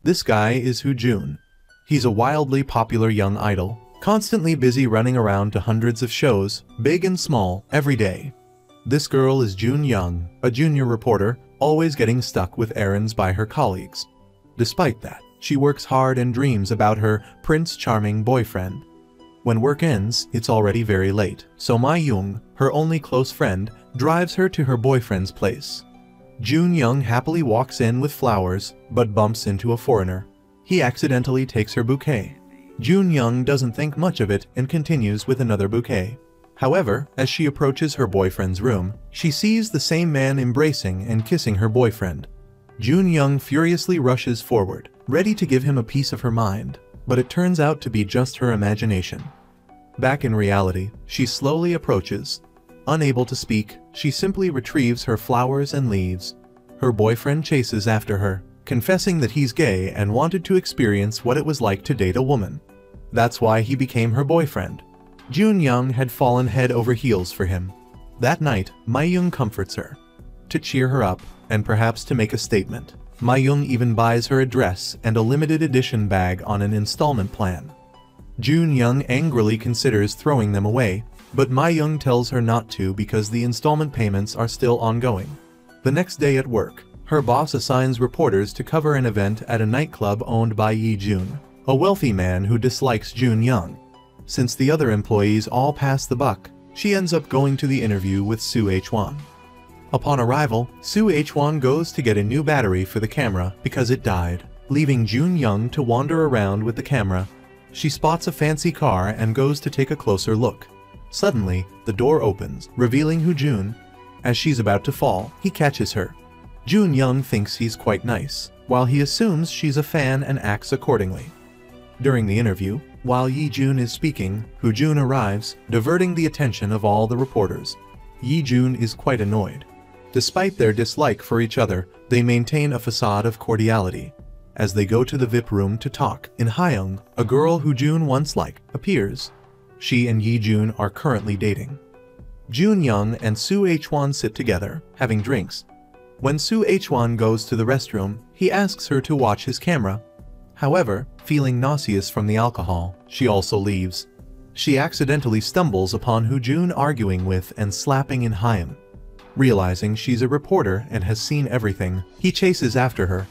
This guy is Hu Jun. He's a wildly popular young idol, constantly busy running around to hundreds of shows, big and small, every day. This girl is Jun Young, a junior reporter, always getting stuck with errands by her colleagues. Despite that, she works hard and dreams about her Prince Charming boyfriend. When work ends, it's already very late, so Ma Young, her only close friend, drives her to her boyfriend's place. Jun Young happily walks in with flowers, but bumps into a foreigner. He accidentally takes her bouquet. Jun Young doesn't think much of it and continues with another bouquet. However, as she approaches her boyfriend's room, she sees the same man embracing and kissing her boyfriend. Jun Young furiously rushes forward, ready to give him a piece of her mind, but it turns out to be just her imagination. Back in reality, she slowly approaches. Unable to speak, she simply retrieves her flowers and leaves. Her boyfriend chases after her, confessing that he's gay and wanted to experience what it was like to date a woman. That's why he became her boyfriend. Jun Young had fallen head over heels for him. That night, Ma Young comforts her. To cheer her up, and perhaps to make a statement, Ma Young even buys her a dress and a limited edition bag on an installment plan. Jun Young angrily considers throwing them away, but Ma Young tells her not to because the installment payments are still ongoing. The next day at work, her boss assigns reporters to cover an event at a nightclub owned by Yi Jun, a wealthy man who dislikes Jun Young. Since the other employees all pass the buck, she ends up going to the interview with Su Hwan. Upon arrival, Su Hwan goes to get a new battery for the camera because it died, leaving Jun Young to wander around with the camera. She spots a fancy car and goes to take a closer look. Suddenly, the door opens, revealing Hu Jun. As she's about to fall, he catches her. Jun Young thinks he's quite nice, while he assumes she's a fan and acts accordingly. During the interview, while Yi Jun is speaking, Hu Jun arrives, diverting the attention of all the reporters. Yi Jun is quite annoyed. Despite their dislike for each other, they maintain a facade of cordiality. As they go to the VIP room to talk, in Hyung, a girl Hu Jun once liked, appears. She and Yi Jun are currently dating. Jun Young and Su Hwan sit together, having drinks. When Su Hwan goes to the restroom, he asks her to watch his camera. However, feeling nauseous from the alcohol, she also leaves. She accidentally stumbles upon Hu Jun arguing with and slapping in Hyun. Realizing she's a reporter and has seen everything, he chases after her.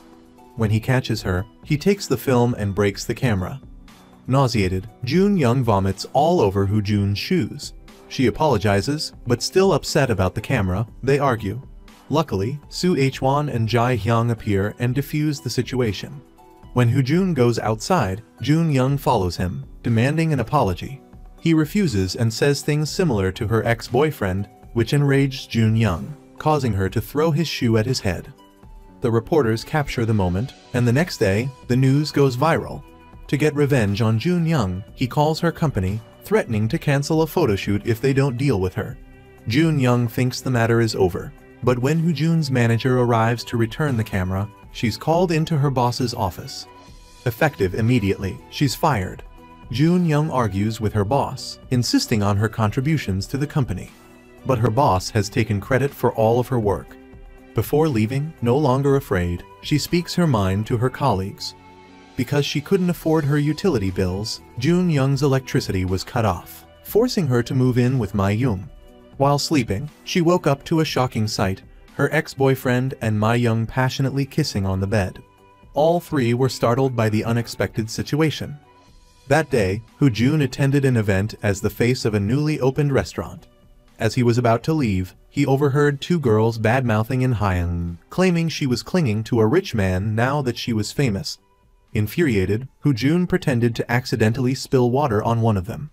When he catches her, he takes the film and breaks the camera. Nauseated, Jun Young vomits all over Hu Jun's shoes. She apologizes, but still upset about the camera, they argue. Luckily, Su Hwan and Jae Hyung appear and defuse the situation. When Hu Jun goes outside, Jun Young follows him, demanding an apology. He refuses and says things similar to her ex-boyfriend, which enraged Jun Young, causing her to throw his shoe at his head. The reporters capture the moment, and the next day, the news goes viral. To get revenge on Jun Young, he calls her company, threatening to cancel a photoshoot if they don't deal with her. Jun Young thinks the matter is over, but when Hu Jun's manager arrives to return the camera, she's called into her boss's office. Effective immediately, she's fired. Jun Young argues with her boss, insisting on her contributions to the company. But her boss has taken credit for all of her work. Before leaving, no longer afraid, she speaks her mind to her colleagues. Because she couldn't afford her utility bills, Jun Young's electricity was cut off, forcing her to move in with Ma Young. While sleeping, she woke up to a shocking sight, her ex-boyfriend and Ma Young passionately kissing on the bed. All three were startled by the unexpected situation. That day, Hu Jun attended an event as the face of a newly opened restaurant. As he was about to leave, he overheard two girls bad-mouthing in Hyun, claiming she was clinging to a rich man now that she was famous. Infuriated, Hu Jun pretended to accidentally spill water on one of them.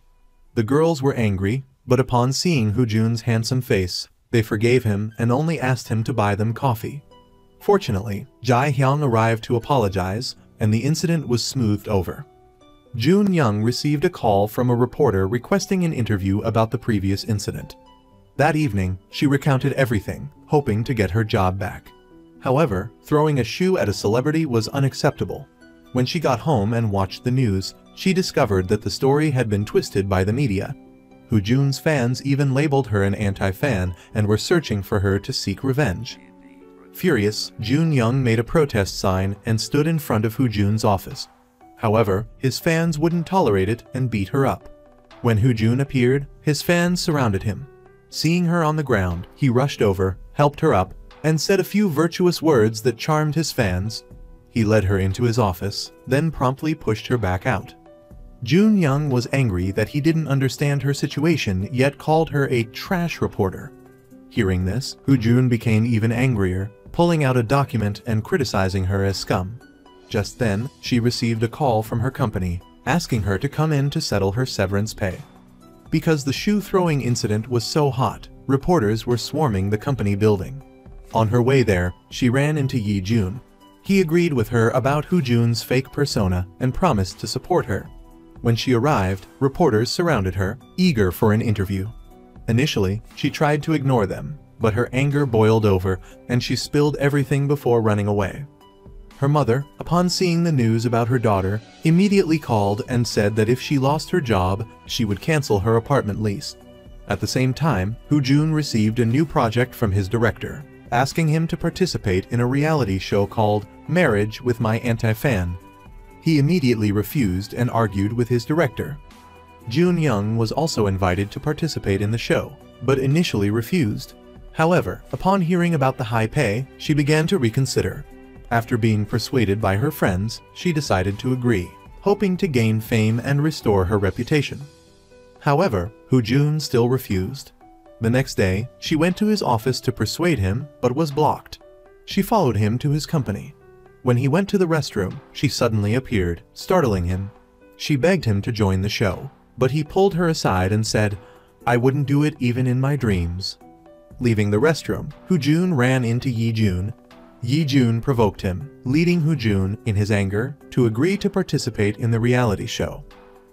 The girls were angry, but upon seeing Hu Jun's handsome face, they forgave him and only asked him to buy them coffee. Fortunately, Jae Hyung arrived to apologize, and the incident was smoothed over. Jun Young received a call from a reporter requesting an interview about the previous incident. That evening, she recounted everything, hoping to get her job back. However, throwing a shoe at a celebrity was unacceptable. When she got home and watched the news, she discovered that the story had been twisted by the media. Hu Jun's fans even labeled her an anti-fan and were searching for her to seek revenge. Furious, Jun Young made a protest sign and stood in front of Hu Jun's office. However, his fans wouldn't tolerate it and beat her up. When Hu Jun appeared, his fans surrounded him. Seeing her on the ground, he rushed over, helped her up, and said a few virtuous words that charmed his fans. He led her into his office, then promptly pushed her back out. Jun Young was angry that he didn't understand her situation, yet called her a trash reporter. Hearing this, Hu Jun became even angrier, pulling out a document and criticizing her as scum. Just then, she received a call from her company, asking her to come in to settle her severance pay. Because the shoe-throwing incident was so hot, reporters were swarming the company building. On her way there, she ran into Yi Jun. He agreed with her about Hu Jun's fake persona and promised to support her. When she arrived, reporters surrounded her, eager for an interview. Initially, she tried to ignore them, but her anger boiled over and she spilled everything before running away. Her mother, upon seeing the news about her daughter, immediately called and said that if she lost her job, she would cancel her apartment lease. At the same time, Hu Jun received a new project from his director, asking him to participate in a reality show called Marriage with My Anti-Fan. He immediately refused and argued with his director. Jun Young was also invited to participate in the show, but initially refused. However, upon hearing about the high pay, she began to reconsider. After being persuaded by her friends, she decided to agree, hoping to gain fame and restore her reputation. However, Hu Jun still refused. The next day, she went to his office to persuade him, but was blocked. She followed him to his company. When he went to the restroom, she suddenly appeared, startling him. She begged him to join the show, but he pulled her aside and said, "I wouldn't do it even in my dreams." Leaving the restroom, Hu Jun ran into Yi Jun. Yi Jun provoked him, leading Hu Jun, in his anger, to agree to participate in the reality show.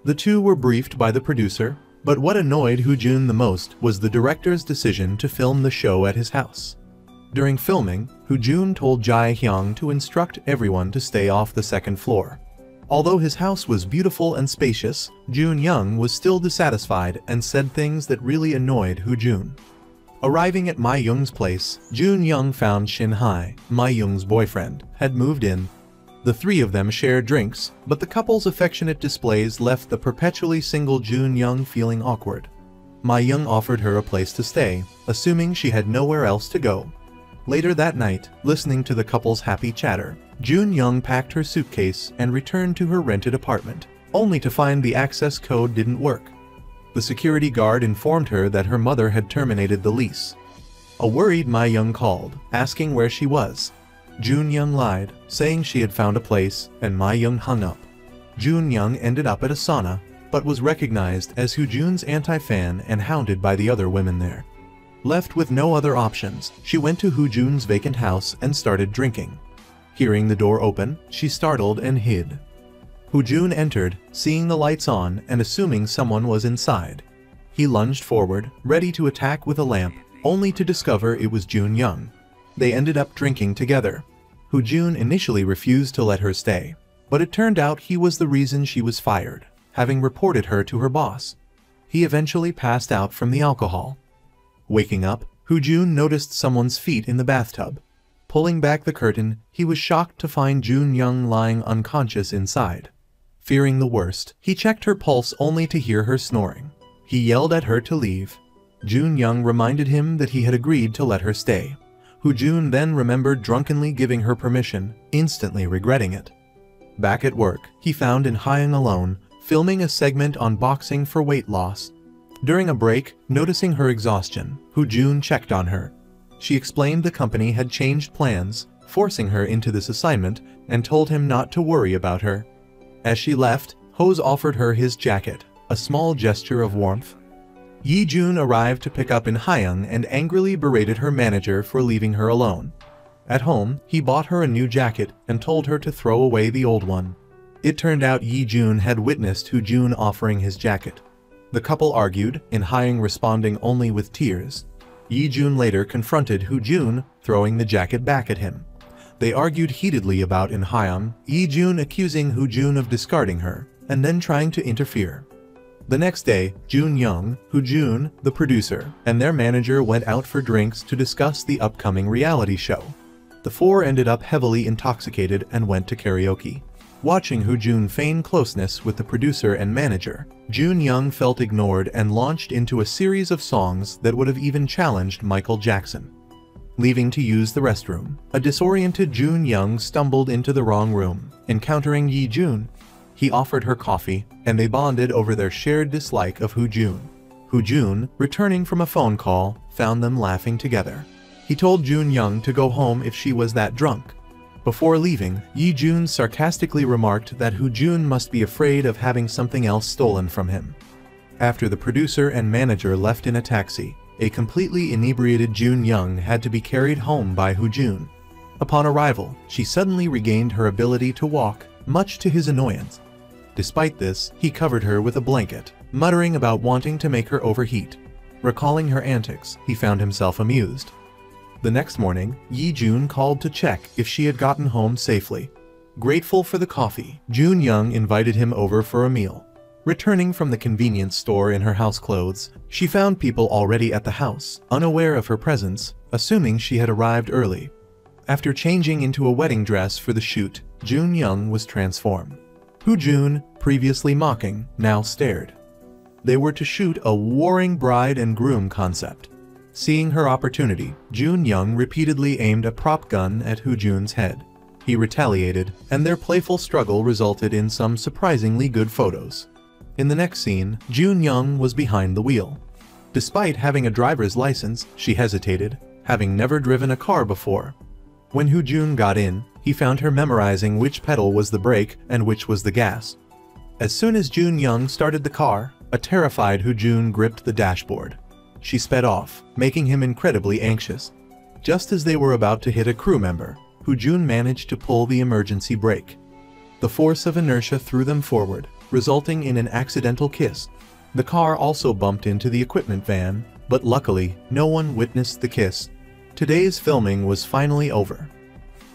The two were briefed by the producer, but what annoyed Hu Jun the most was the director's decision to film the show at his house. During filming, Hu Jun told Jae Hyung to instruct everyone to stay off the second floor. Although his house was beautiful and spacious, Jun Young was still dissatisfied and said things that really annoyed Hu Jun. Arriving at Ma Young's place, Jun Young found Shin Hai, Ma Young's boyfriend, had moved in. The three of them shared drinks, but the couple's affectionate displays left the perpetually single Jun Young feeling awkward. Ma Young offered her a place to stay, assuming she had nowhere else to go. Later that night, listening to the couple's happy chatter, Jun Young packed her suitcase and returned to her rented apartment, only to find the access code didn't work. The security guard informed her that her mother had terminated the lease. A worried Ma Young called, asking where she was. Jun Young lied, saying she had found a place, and Ma Young hung up. Jun Young ended up at a sauna, but was recognized as Hu Jun's anti-fan and hounded by the other women there. Left with no other options, she went to Hu Jun's vacant house and started drinking. Hearing the door open, she startled and hid. Hu Jun entered, seeing the lights on and assuming someone was inside. He lunged forward, ready to attack with a lamp, only to discover it was Jun Young. They ended up drinking together. Hu Jun initially refused to let her stay, but it turned out he was the reason she was fired, having reported her to her boss. He eventually passed out from the alcohol. Waking up, Hu Jun noticed someone's feet in the bathtub. Pulling back the curtain, he was shocked to find Jun Young lying unconscious inside. Fearing the worst, he checked her pulse only to hear her snoring. He yelled at her to leave. Jun Young reminded him that he had agreed to let her stay. Hu Jun then remembered drunkenly giving her permission, instantly regretting it. Back at work, he found In Hyung alone, filming a segment on boxing for weight loss. During a break, noticing her exhaustion, Hu Jun checked on her. She explained the company had changed plans, forcing her into this assignment, and told him not to worry about her. As she left, Hose offered her his jacket, a small gesture of warmth. Yi Jun arrived to pick up In Hyung and angrily berated her manager for leaving her alone. At home, he bought her a new jacket and told her to throw away the old one. It turned out Yi Jun had witnessed Hu Jun offering his jacket. The couple argued, In Hyung responding only with tears. Yi Jun later confronted Hu Jun, throwing the jacket back at him. They argued heatedly about In Hyung, Yi Jun accusing Hu Jun of discarding her, and then trying to interfere. The next day, Jun Young, Hu Jun, the producer, and their manager went out for drinks to discuss the upcoming reality show. The four ended up heavily intoxicated and went to karaoke. Watching Hoojun feign closeness with the producer and manager, Jun Young felt ignored and launched into a series of songs that would have even challenged Michael Jackson. Leaving to use the restroom, a disoriented Jun Young stumbled into the wrong room, encountering Yi Jun. He offered her coffee, and they bonded over their shared dislike of Hoojun. Hoojun, returning from a phone call, found them laughing together. He told Jun Young to go home if she was that drunk. Before leaving, Yi Jun sarcastically remarked that Hoojun must be afraid of having something else stolen from him. After the producer and manager left in a taxi, a completely inebriated Jun Young had to be carried home by Hoojun. Upon arrival, she suddenly regained her ability to walk, much to his annoyance. Despite this, he covered her with a blanket, muttering about wanting to make her overheat. Recalling her antics, he found himself amused. The next morning, Yi Jun called to check if she had gotten home safely. Grateful for the coffee, Jun Young invited him over for a meal. Returning from the convenience store in her house clothes, she found people already at the house, unaware of her presence, assuming she had arrived early. After changing into a wedding dress for the shoot, Jun Young was transformed. Hoojun, previously mocking, now stared. They were to shoot a warring bride and groom concept. Seeing her opportunity, Jun Young repeatedly aimed a prop gun at Hoojun's head. He retaliated, and their playful struggle resulted in some surprisingly good photos. In the next scene, Jun Young was behind the wheel. Despite having a driver's license, she hesitated, having never driven a car before. When Hoojun got in, he found her memorizing which pedal was the brake and which was the gas. As soon as Jun Young started the car, a terrified Hoojun gripped the dashboard. She sped off, making him incredibly anxious. Just as they were about to hit a crew member, Hoojun managed to pull the emergency brake. The force of inertia threw them forward, resulting in an accidental kiss. The car also bumped into the equipment van, but luckily, no one witnessed the kiss. Today's filming was finally over.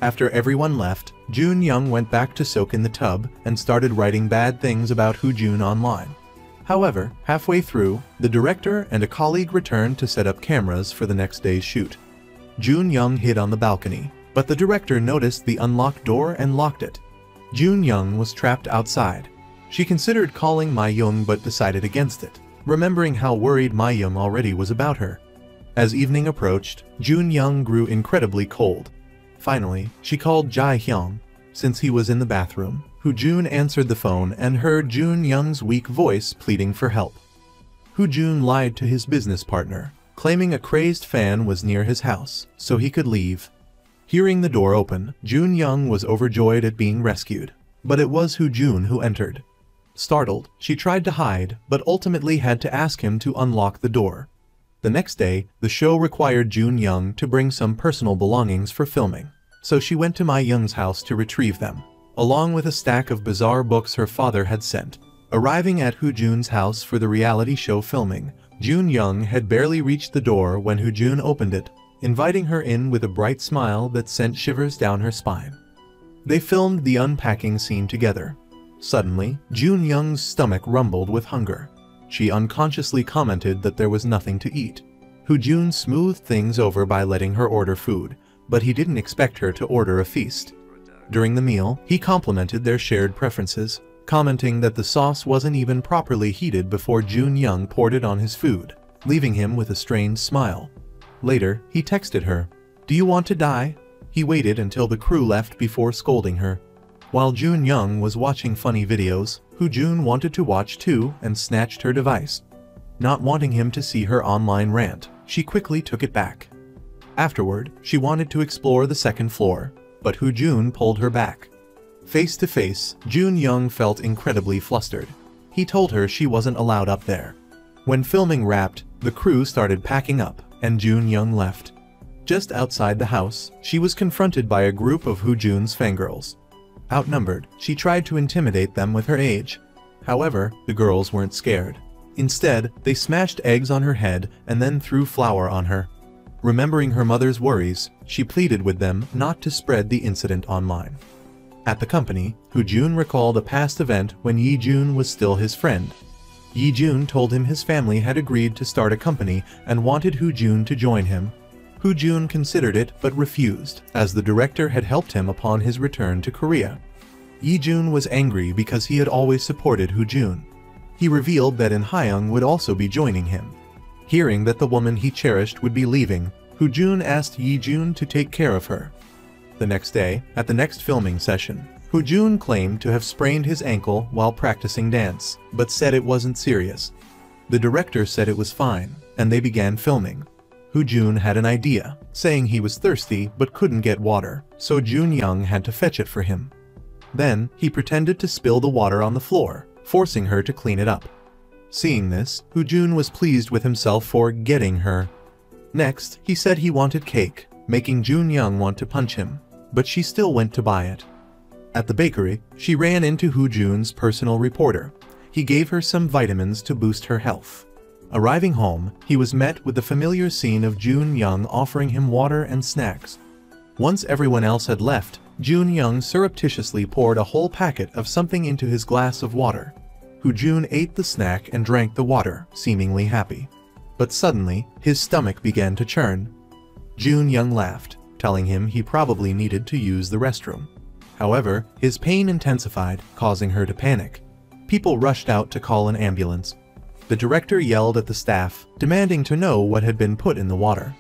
After everyone left, Jun Young went back to soak in the tub and started writing bad things about Hoojun online. However, halfway through, the director and a colleague returned to set up cameras for the next day's shoot. Jun Young hid on the balcony, but the director noticed the unlocked door and locked it. Jun Young was trapped outside. She considered calling Ma Young but decided against it, remembering how worried Ma Young already was about her. As evening approached, Jun Young grew incredibly cold. Finally, she called Jae Hyung. Since he was in the bathroom, Hoojun answered the phone and heard Jun Young's weak voice pleading for help. Hoojun lied to his business partner, claiming a crazed fan was near his house, so he could leave. Hearing the door open, Jun Young was overjoyed at being rescued, but it was Hoojun who entered. Startled, she tried to hide, but ultimately had to ask him to unlock the door. The next day, the show required Jun Young to bring some personal belongings for filming, so she went to Ma Young's house to retrieve them, along with a stack of bizarre books her father had sent. Arriving at Hoojun's house for the reality show filming, Jun Young had barely reached the door when Hoojun opened it, inviting her in with a bright smile that sent shivers down her spine. They filmed the unpacking scene together. Suddenly, Jun Young's stomach rumbled with hunger. She unconsciously commented that there was nothing to eat. Hoojun smoothed things over by letting her order food, but he didn't expect her to order a feast. During the meal, he complimented their shared preferences, commenting that the sauce wasn't even properly heated before Jun Young poured it on his food, leaving him with a strained smile. Later, he texted her, "Do you want to die?" He waited until the crew left before scolding her. While Jun Young was watching funny videos, Hoojun wanted to watch too and snatched her device. Not wanting him to see her online rant, she quickly took it back. Afterward, she wanted to explore the second floor, but Hoojun pulled her back. Face to face, Jun Young felt incredibly flustered. He told her she wasn't allowed up there. When filming wrapped, the crew started packing up, and Jun Young left. Just outside the house, she was confronted by a group of Hoojun's fangirls. Outnumbered, she tried to intimidate them with her age. However, the girls weren't scared. Instead, they smashed eggs on her head and then threw flour on her. Remembering her mother's worries, she pleaded with them not to spread the incident online. At the company, Hoojun recalled a past event when Yi Jun was still his friend. Yi Jun told him his family had agreed to start a company and wanted Hoojun to join him. Hu Jun considered it but refused, as the director had helped him upon his return to Korea. Yi Jun was angry because he had always supported Hu Jun. He revealed that In Hyung would also be joining him. Hearing that the woman he cherished would be leaving, Hu Jun asked Yi Jun to take care of her. The next day, at the next filming session, Hu Jun claimed to have sprained his ankle while practicing dance, but said it wasn't serious. The director said it was fine, and they began filming. Hu Jun had an idea, saying he was thirsty but couldn't get water, so Jun Young had to fetch it for him. Then, he pretended to spill the water on the floor, forcing her to clean it up. Seeing this, Hu Jun was pleased with himself for getting her. Next, he said he wanted cake, making Jun Young want to punch him, but she still went to buy it. At the bakery, she ran into Hu Jun's personal reporter. He gave her some vitamins to boost her health. Arriving home, he was met with the familiar scene of Jun Young offering him water and snacks. Once everyone else had left, Jun Young surreptitiously poured a whole packet of something into his glass of water. Hu Jun ate the snack and drank the water, seemingly happy. But suddenly, his stomach began to churn. Jun Young laughed, telling him he probably needed to use the restroom. However, his pain intensified, causing her to panic. People rushed out to call an ambulance. The director yelled at the staff, demanding to know what had been put in the water.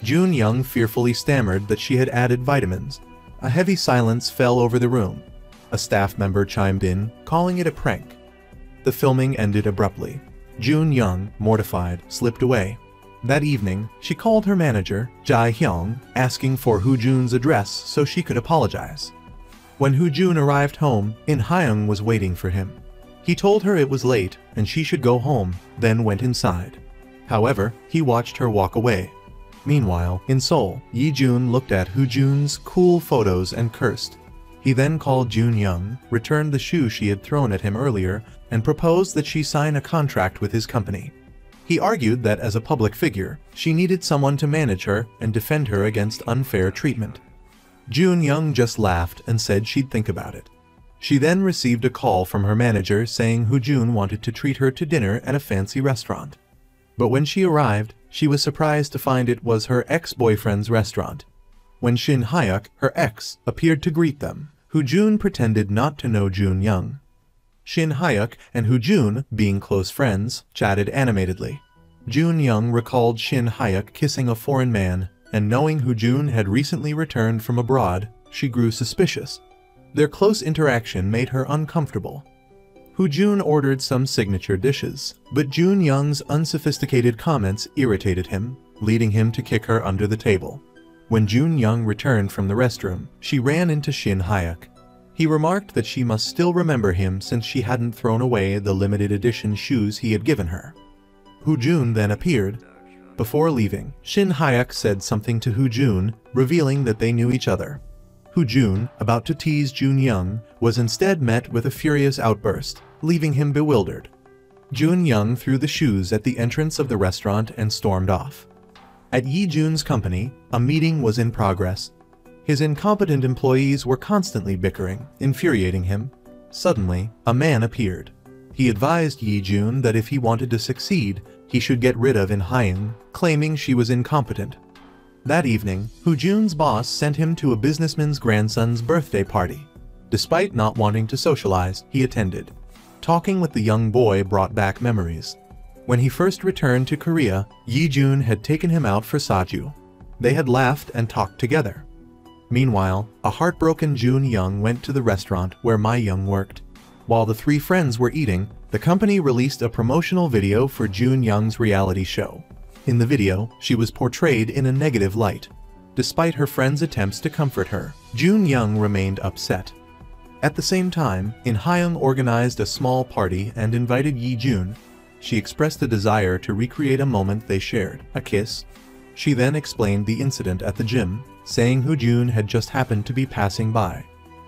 Jun Young fearfully stammered that she had added vitamins. A heavy silence fell over the room. A staff member chimed in, calling it a prank. The filming ended abruptly. Jun Young, mortified, slipped away. That evening, she called her manager, Jae Hyung, asking for Hu Jun's address so she could apologize. When Hu Jun arrived home, In Hyung was waiting for him. He told her it was late and she should go home, then went inside. However, he watched her walk away. Meanwhile, in Seoul, Yi Jun looked at Hu Jun's cool photos and cursed. He then called Jun Young, returned the shoe she had thrown at him earlier, and proposed that she sign a contract with his company. He argued that as a public figure, she needed someone to manage her and defend her against unfair treatment. Jun Young just laughed and said she'd think about it. She then received a call from her manager saying Hu Jun wanted to treat her to dinner at a fancy restaurant. But when she arrived, she was surprised to find it was her ex-boyfriend's restaurant. When Shin Hyuk, her ex, appeared to greet them, Hu Jun pretended not to know Jun Young. Shin Hyuk and Hu Jun, being close friends, chatted animatedly. Jun Young recalled Shin Hyuk kissing a foreign man, and knowing Hu Jun had recently returned from abroad, she grew suspicious. Their close interaction made her uncomfortable. Hu Jun ordered some signature dishes, but Jun Young's unsophisticated comments irritated him, leading him to kick her under the table. When Jun Young returned from the restroom, she ran into Shin Hyuk. He remarked that she must still remember him since she hadn't thrown away the limited edition shoes he had given her. Hu Jun then appeared. Before leaving, Shin Hyuk said something to Hu Jun, revealing that they knew each other. Hu Jun, about to tease Jun Young, was instead met with a furious outburst, leaving him bewildered. Jun Young threw the shoes at the entrance of the restaurant and stormed off. At Yi Jun's company, a meeting was in progress. His incompetent employees were constantly bickering, infuriating him. Suddenly, a man appeared. He advised Yi Jun that if he wanted to succeed, he should get rid of In Hyung, claiming she was incompetent. That evening, Hu Jun's boss sent him to a businessman's grandson's birthday party. Despite not wanting to socialize, he attended. Talking with the young boy brought back memories. When he first returned to Korea, Yi Jun had taken him out for Saju. They had laughed and talked together. Meanwhile, a heartbroken Jun Young went to the restaurant where My Young worked. While the three friends were eating, the company released a promotional video for Jun Young's reality show. In the video, she was portrayed in a negative light. Despite her friends' attempts to comfort her, Jun Young remained upset. At the same time, In Hyung organized a small party and invited Yi Jun. She expressed a desire to recreate a moment they shared, a kiss. She then explained the incident at the gym, saying Hu Jun had just happened to be passing by.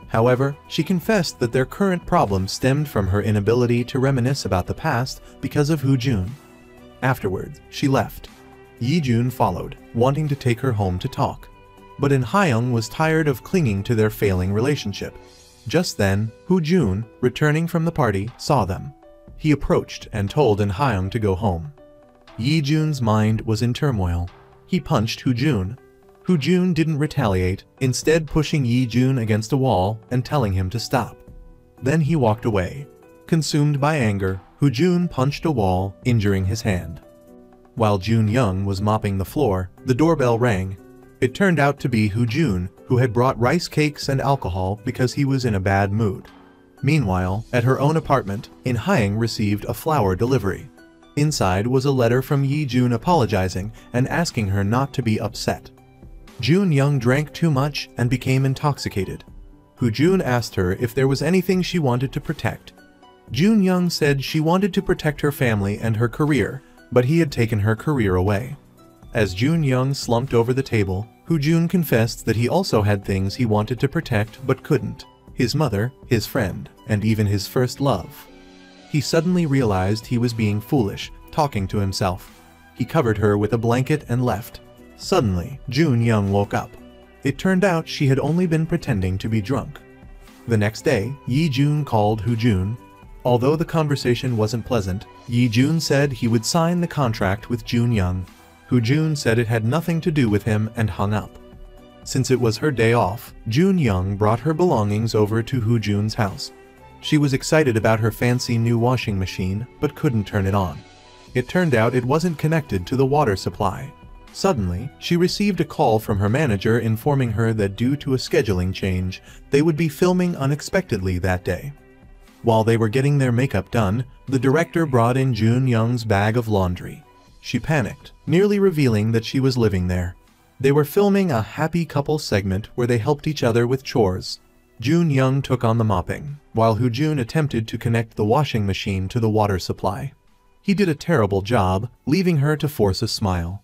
However, she confessed that their current problem stemmed from her inability to reminisce about the past because of Hu Jun. Afterwards, she left. Yi Jun followed, wanting to take her home to talk. But In Hyung was tired of clinging to their failing relationship. Just then, Hu Jun, returning from the party, saw them. He approached and told In Hyung to go home. Yi Jun's mind was in turmoil. He punched Hu Jun. Hu Jun didn't retaliate, instead pushing Yi Jun against a wall and telling him to stop. Then he walked away. Consumed by anger, Hu Jun punched a wall, injuring his hand. While Jun Young was mopping the floor, the doorbell rang. It turned out to be Hu Jun, who had brought rice cakes and alcohol because he was in a bad mood. Meanwhile, at her own apartment, In Hyung received a flower delivery. Inside was a letter from Yi Jun apologizing and asking her not to be upset. Jun Young drank too much and became intoxicated. Hu Jun asked her if there was anything she wanted to protect. Jun Young said she wanted to protect her family and her career, but he had taken her career away. As Jun Young slumped over the table, Hu Jun confessed that he also had things he wanted to protect but couldn't: his mother, his friend, and even his first love. He suddenly realized he was being foolish, talking to himself. He covered her with a blanket and left. Suddenly, Jun Young woke up. It turned out she had only been pretending to be drunk. The next day, Yi Jun called Hu Jun. Although the conversation wasn't pleasant, Yi Jun said he would sign the contract with Jun Young. Hu Jun said it had nothing to do with him and hung up. Since it was her day off, Jun Young brought her belongings over to Hu Jun's house. She was excited about her fancy new washing machine, but couldn't turn it on. It turned out it wasn't connected to the water supply. Suddenly, she received a call from her manager informing her that due to a scheduling change, they would be filming unexpectedly that day. While they were getting their makeup done, the director brought in Jun Young's bag of laundry. She panicked, nearly revealing that she was living there. They were filming a happy couple segment where they helped each other with chores. Jun Young took on the mopping, while Hu Jun attempted to connect the washing machine to the water supply. He did a terrible job, leaving her to force a smile.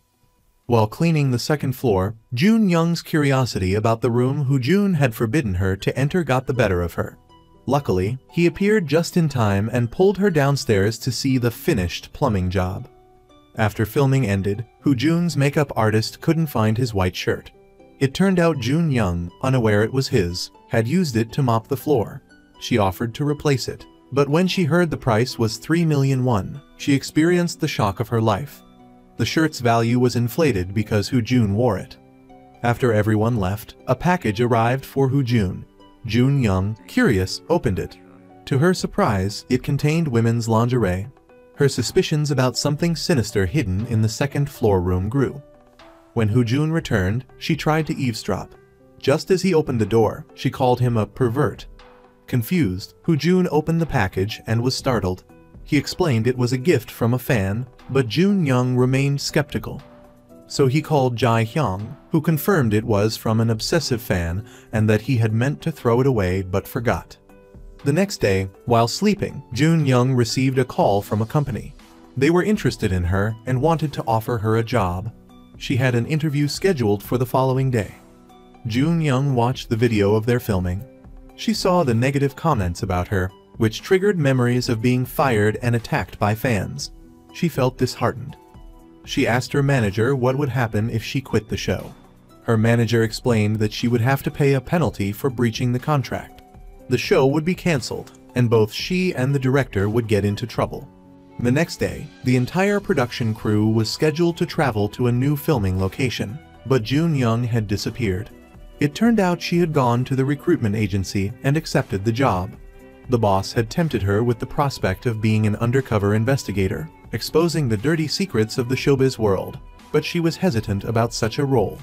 While cleaning the second floor, Jun Young's curiosity about the room Hu Jun had forbidden her to enter got the better of her. Luckily, he appeared just in time and pulled her downstairs to see the finished plumbing job. After filming ended, Hu Jun's makeup artist couldn't find his white shirt. It turned out Jun Young, unaware it was his, had used it to mop the floor. She offered to replace it, but when she heard the price was 3 million won, she experienced the shock of her life. The shirt's value was inflated because Hu Jun wore it. After everyone left, a package arrived for Hu Jun. Jun Young, curious, opened it. To her surprise, it contained women's lingerie. Her suspicions about something sinister hidden in the second floor room grew. When Hu Jun returned, she tried to eavesdrop. Just as he opened the door, she called him a pervert. Confused, Hu Jun opened the package and was startled. He explained it was a gift from a fan, but Jun Young remained skeptical. So he called Jae Hyung, who confirmed it was from an obsessive fan and that he had meant to throw it away but forgot. The next day, while sleeping, Jun Young received a call from a company. They were interested in her and wanted to offer her a job. She had an interview scheduled for the following day. Jun Young watched the video of their filming. She saw the negative comments about her, which triggered memories of being fired and attacked by fans. She felt disheartened. She asked her manager what would happen if she quit the show. Her manager explained that she would have to pay a penalty for breaching the contract. The show would be cancelled, and both she and the director would get into trouble. The next day, the entire production crew was scheduled to travel to a new filming location, but Jun Young had disappeared. It turned out she had gone to the recruitment agency and accepted the job. The boss had tempted her with the prospect of being an undercover investigator, exposing the dirty secrets of the showbiz world, but she was hesitant about such a role.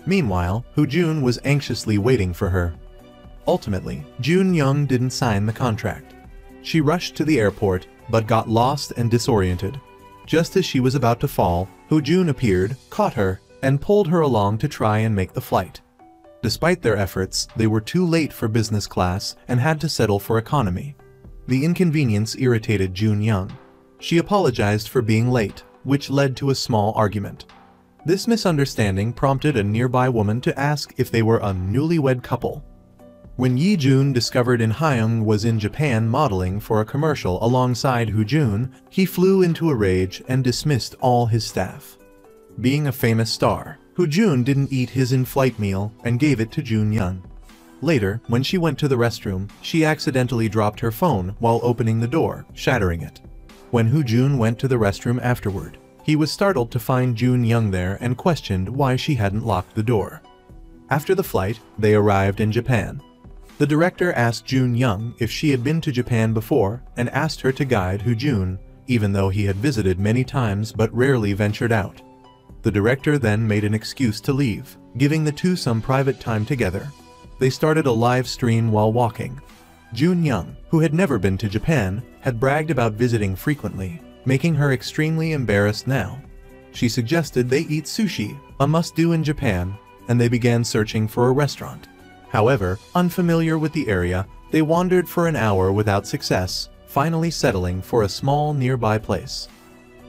Meanwhile, Hu Jun was anxiously waiting for her. Ultimately, Jun Young didn't sign the contract. She rushed to the airport, but got lost and disoriented. Just as she was about to fall, Hu Jun appeared, caught her, and pulled her along to try and make the flight. Despite their efforts, they were too late for business class and had to settle for economy. The inconvenience irritated Jun Young. She apologized for being late, which led to a small argument. This misunderstanding prompted a nearby woman to ask if they were a newlywed couple. When Yi Jun discovered In Hyung was in Japan modeling for a commercial alongside Hu Jun, he flew into a rage and dismissed all his staff. Being a famous star, Hu Jun didn't eat his in-flight meal and gave it to Jun Young. Later, when she went to the restroom, she accidentally dropped her phone while opening the door, shattering it. When Hu Jun went to the restroom afterward, He was startled to find June Young there and questioned why she hadn't locked the door. After the flight, they arrived in Japan. The director asked June Young if she had been to Japan before and asked her to guide June, even though he had visited many times but rarely ventured out. The director then made an excuse to leave, giving the two some private time together. They started a live stream while walking. June Young, who had never been to Japan, had bragged about visiting frequently, making her extremely embarrassed now. She suggested they eat sushi, a must-do in Japan, and they began searching for a restaurant. However, unfamiliar with the area, they wandered for an hour without success, finally settling for a small nearby place.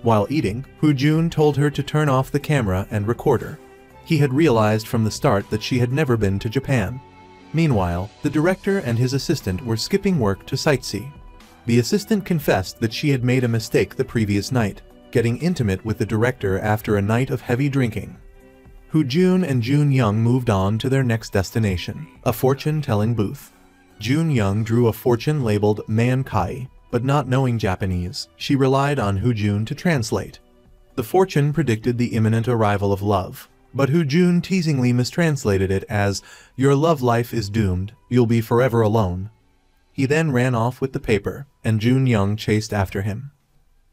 While eating, June told her to turn off the camera and record her. He had realized from the start that she had never been to Japan. Meanwhile, the director and his assistant were skipping work to sightsee. The assistant confessed that she had made a mistake the previous night, getting intimate with the director after a night of heavy drinking. June and June Young moved on to their next destination, a fortune-telling booth. June Young drew a fortune labeled Man Kai, but not knowing Japanese, she relied on June to translate. The fortune predicted the imminent arrival of love, but June teasingly mistranslated it as, "Your love life is doomed, you'll be forever alone." He then ran off with the paper, and June Young chased after him.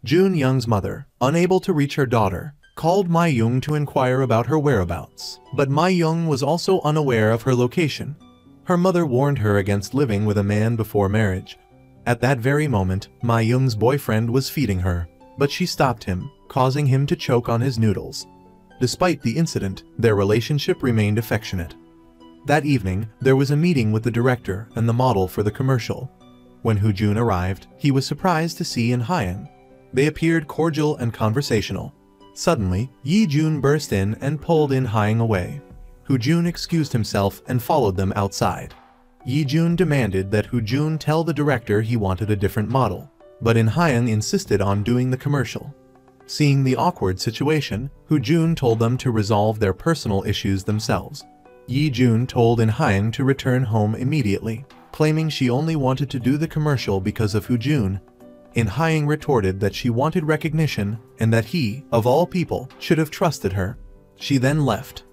June Young's mother, unable to reach her daughter, called Ma Young to inquire about her whereabouts, but Ma Young was also unaware of her location. Her mother warned her against living with a man before marriage. At that very moment, Ma Young's boyfriend was feeding her, but she stopped him, causing him to choke on his noodles. Despite the incident, their relationship remained affectionate. That evening, there was a meeting with the director and the model for the commercial. When June arrived, he was surprised to see In Hyung. They appeared cordial and conversational. Suddenly, Yi Jun burst in and pulled In Hyung away. June excused himself and followed them outside. Yi Jun demanded that June tell the director he wanted a different model, but In Hyung insisted on doing the commercial. Seeing the awkward situation, June told them to resolve their personal issues themselves. Yi Jun told In Hyung to return home immediately, claiming she only wanted to do the commercial because of June. In Hyung retorted that she wanted recognition and that he, of all people, should have trusted her. She then left.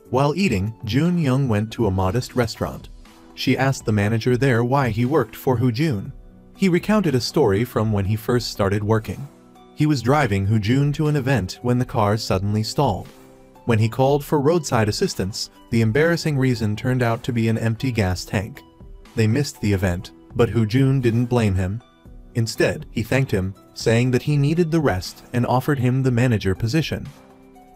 While eating, June Young went to a modest restaurant. She asked the manager there why he worked for June. He recounted a story from when he first started working. He was driving June to an event when the car suddenly stalled. When he called for roadside assistance, the embarrassing reason turned out to be an empty gas tank. They missed the event, but June didn't blame him. Instead, he thanked him, saying that he needed the rest and offered him the manager position.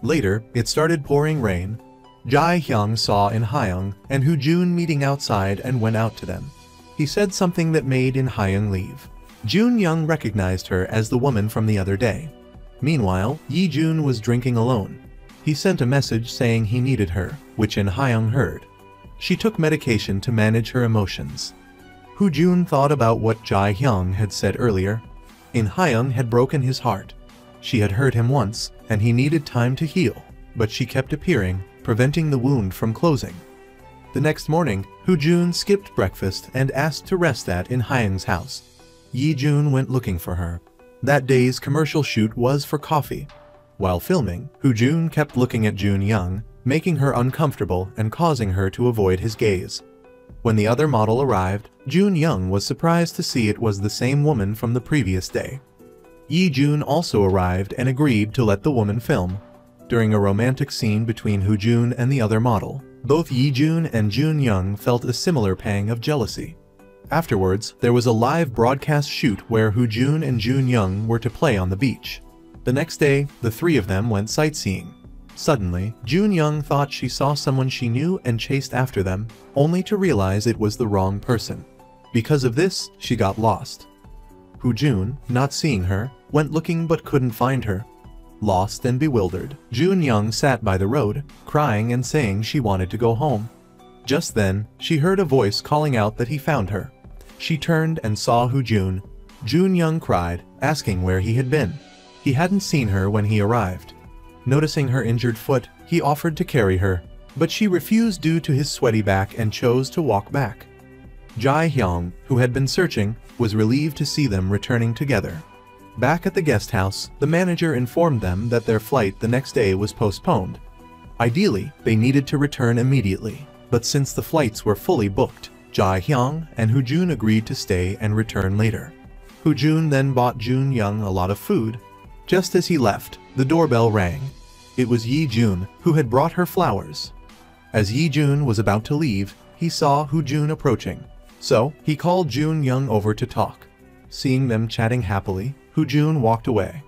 Later, it started pouring rain. Jae Hyung saw In Hyung and June meeting outside and went out to them. He said something that made In Hyung leave. June Young recognized her as the woman from the other day. Meanwhile, Yi Jun was drinking alone. He sent a message saying he needed her, which In Hyung heard. She took medication to manage her emotions. June thought about what Jae Hyung had said earlier. In Hyung had broken his heart. She had hurt him once, and he needed time to heal, but she kept appearing, preventing the wound from closing. The next morning, June skipped breakfast and asked to rest at In Hyung's house. Yi Jun went looking for her. That day's commercial shoot was for coffee. While filming, June kept looking at June Young, making her uncomfortable and causing her to avoid his gaze. When the other model arrived, June Young was surprised to see it was the same woman from the previous day. Yi Jun also arrived and agreed to let the woman film. During a romantic scene between June and the other model, both Yi Jun and June Young felt a similar pang of jealousy. Afterwards, there was a live broadcast shoot where June and June Young were to play on the beach. The next day, the three of them went sightseeing. Suddenly, June Young thought she saw someone she knew and chased after them, only to realize it was the wrong person. Because of this, she got lost. June, not seeing her, went looking but couldn't find her. Lost and bewildered, June Young sat by the road, crying and saying she wanted to go home. Just then, she heard a voice calling out that he found her. She turned and saw June. June Young cried, asking where he had been. He hadn't seen her when he arrived. Noticing her injured foot, he offered to carry her, but she refused due to his sweaty back and chose to walk back. Jae Hyung, who had been searching, was relieved to see them returning together. Back at the guest house, the manager informed them that their flight the next day was postponed. Ideally, they needed to return immediately, but since the flights were fully booked, Jae-hyung and Hoo-jun agreed to stay and return later. Hoo-jun then bought Jun-young a lot of food. Just as he left, the doorbell rang. It was Yi-jun, who had brought her flowers. As Yi-jun was about to leave, he saw Hoo-jun approaching, so he called Jun-young over to talk. Seeing them chatting happily, Hoo-jun walked away.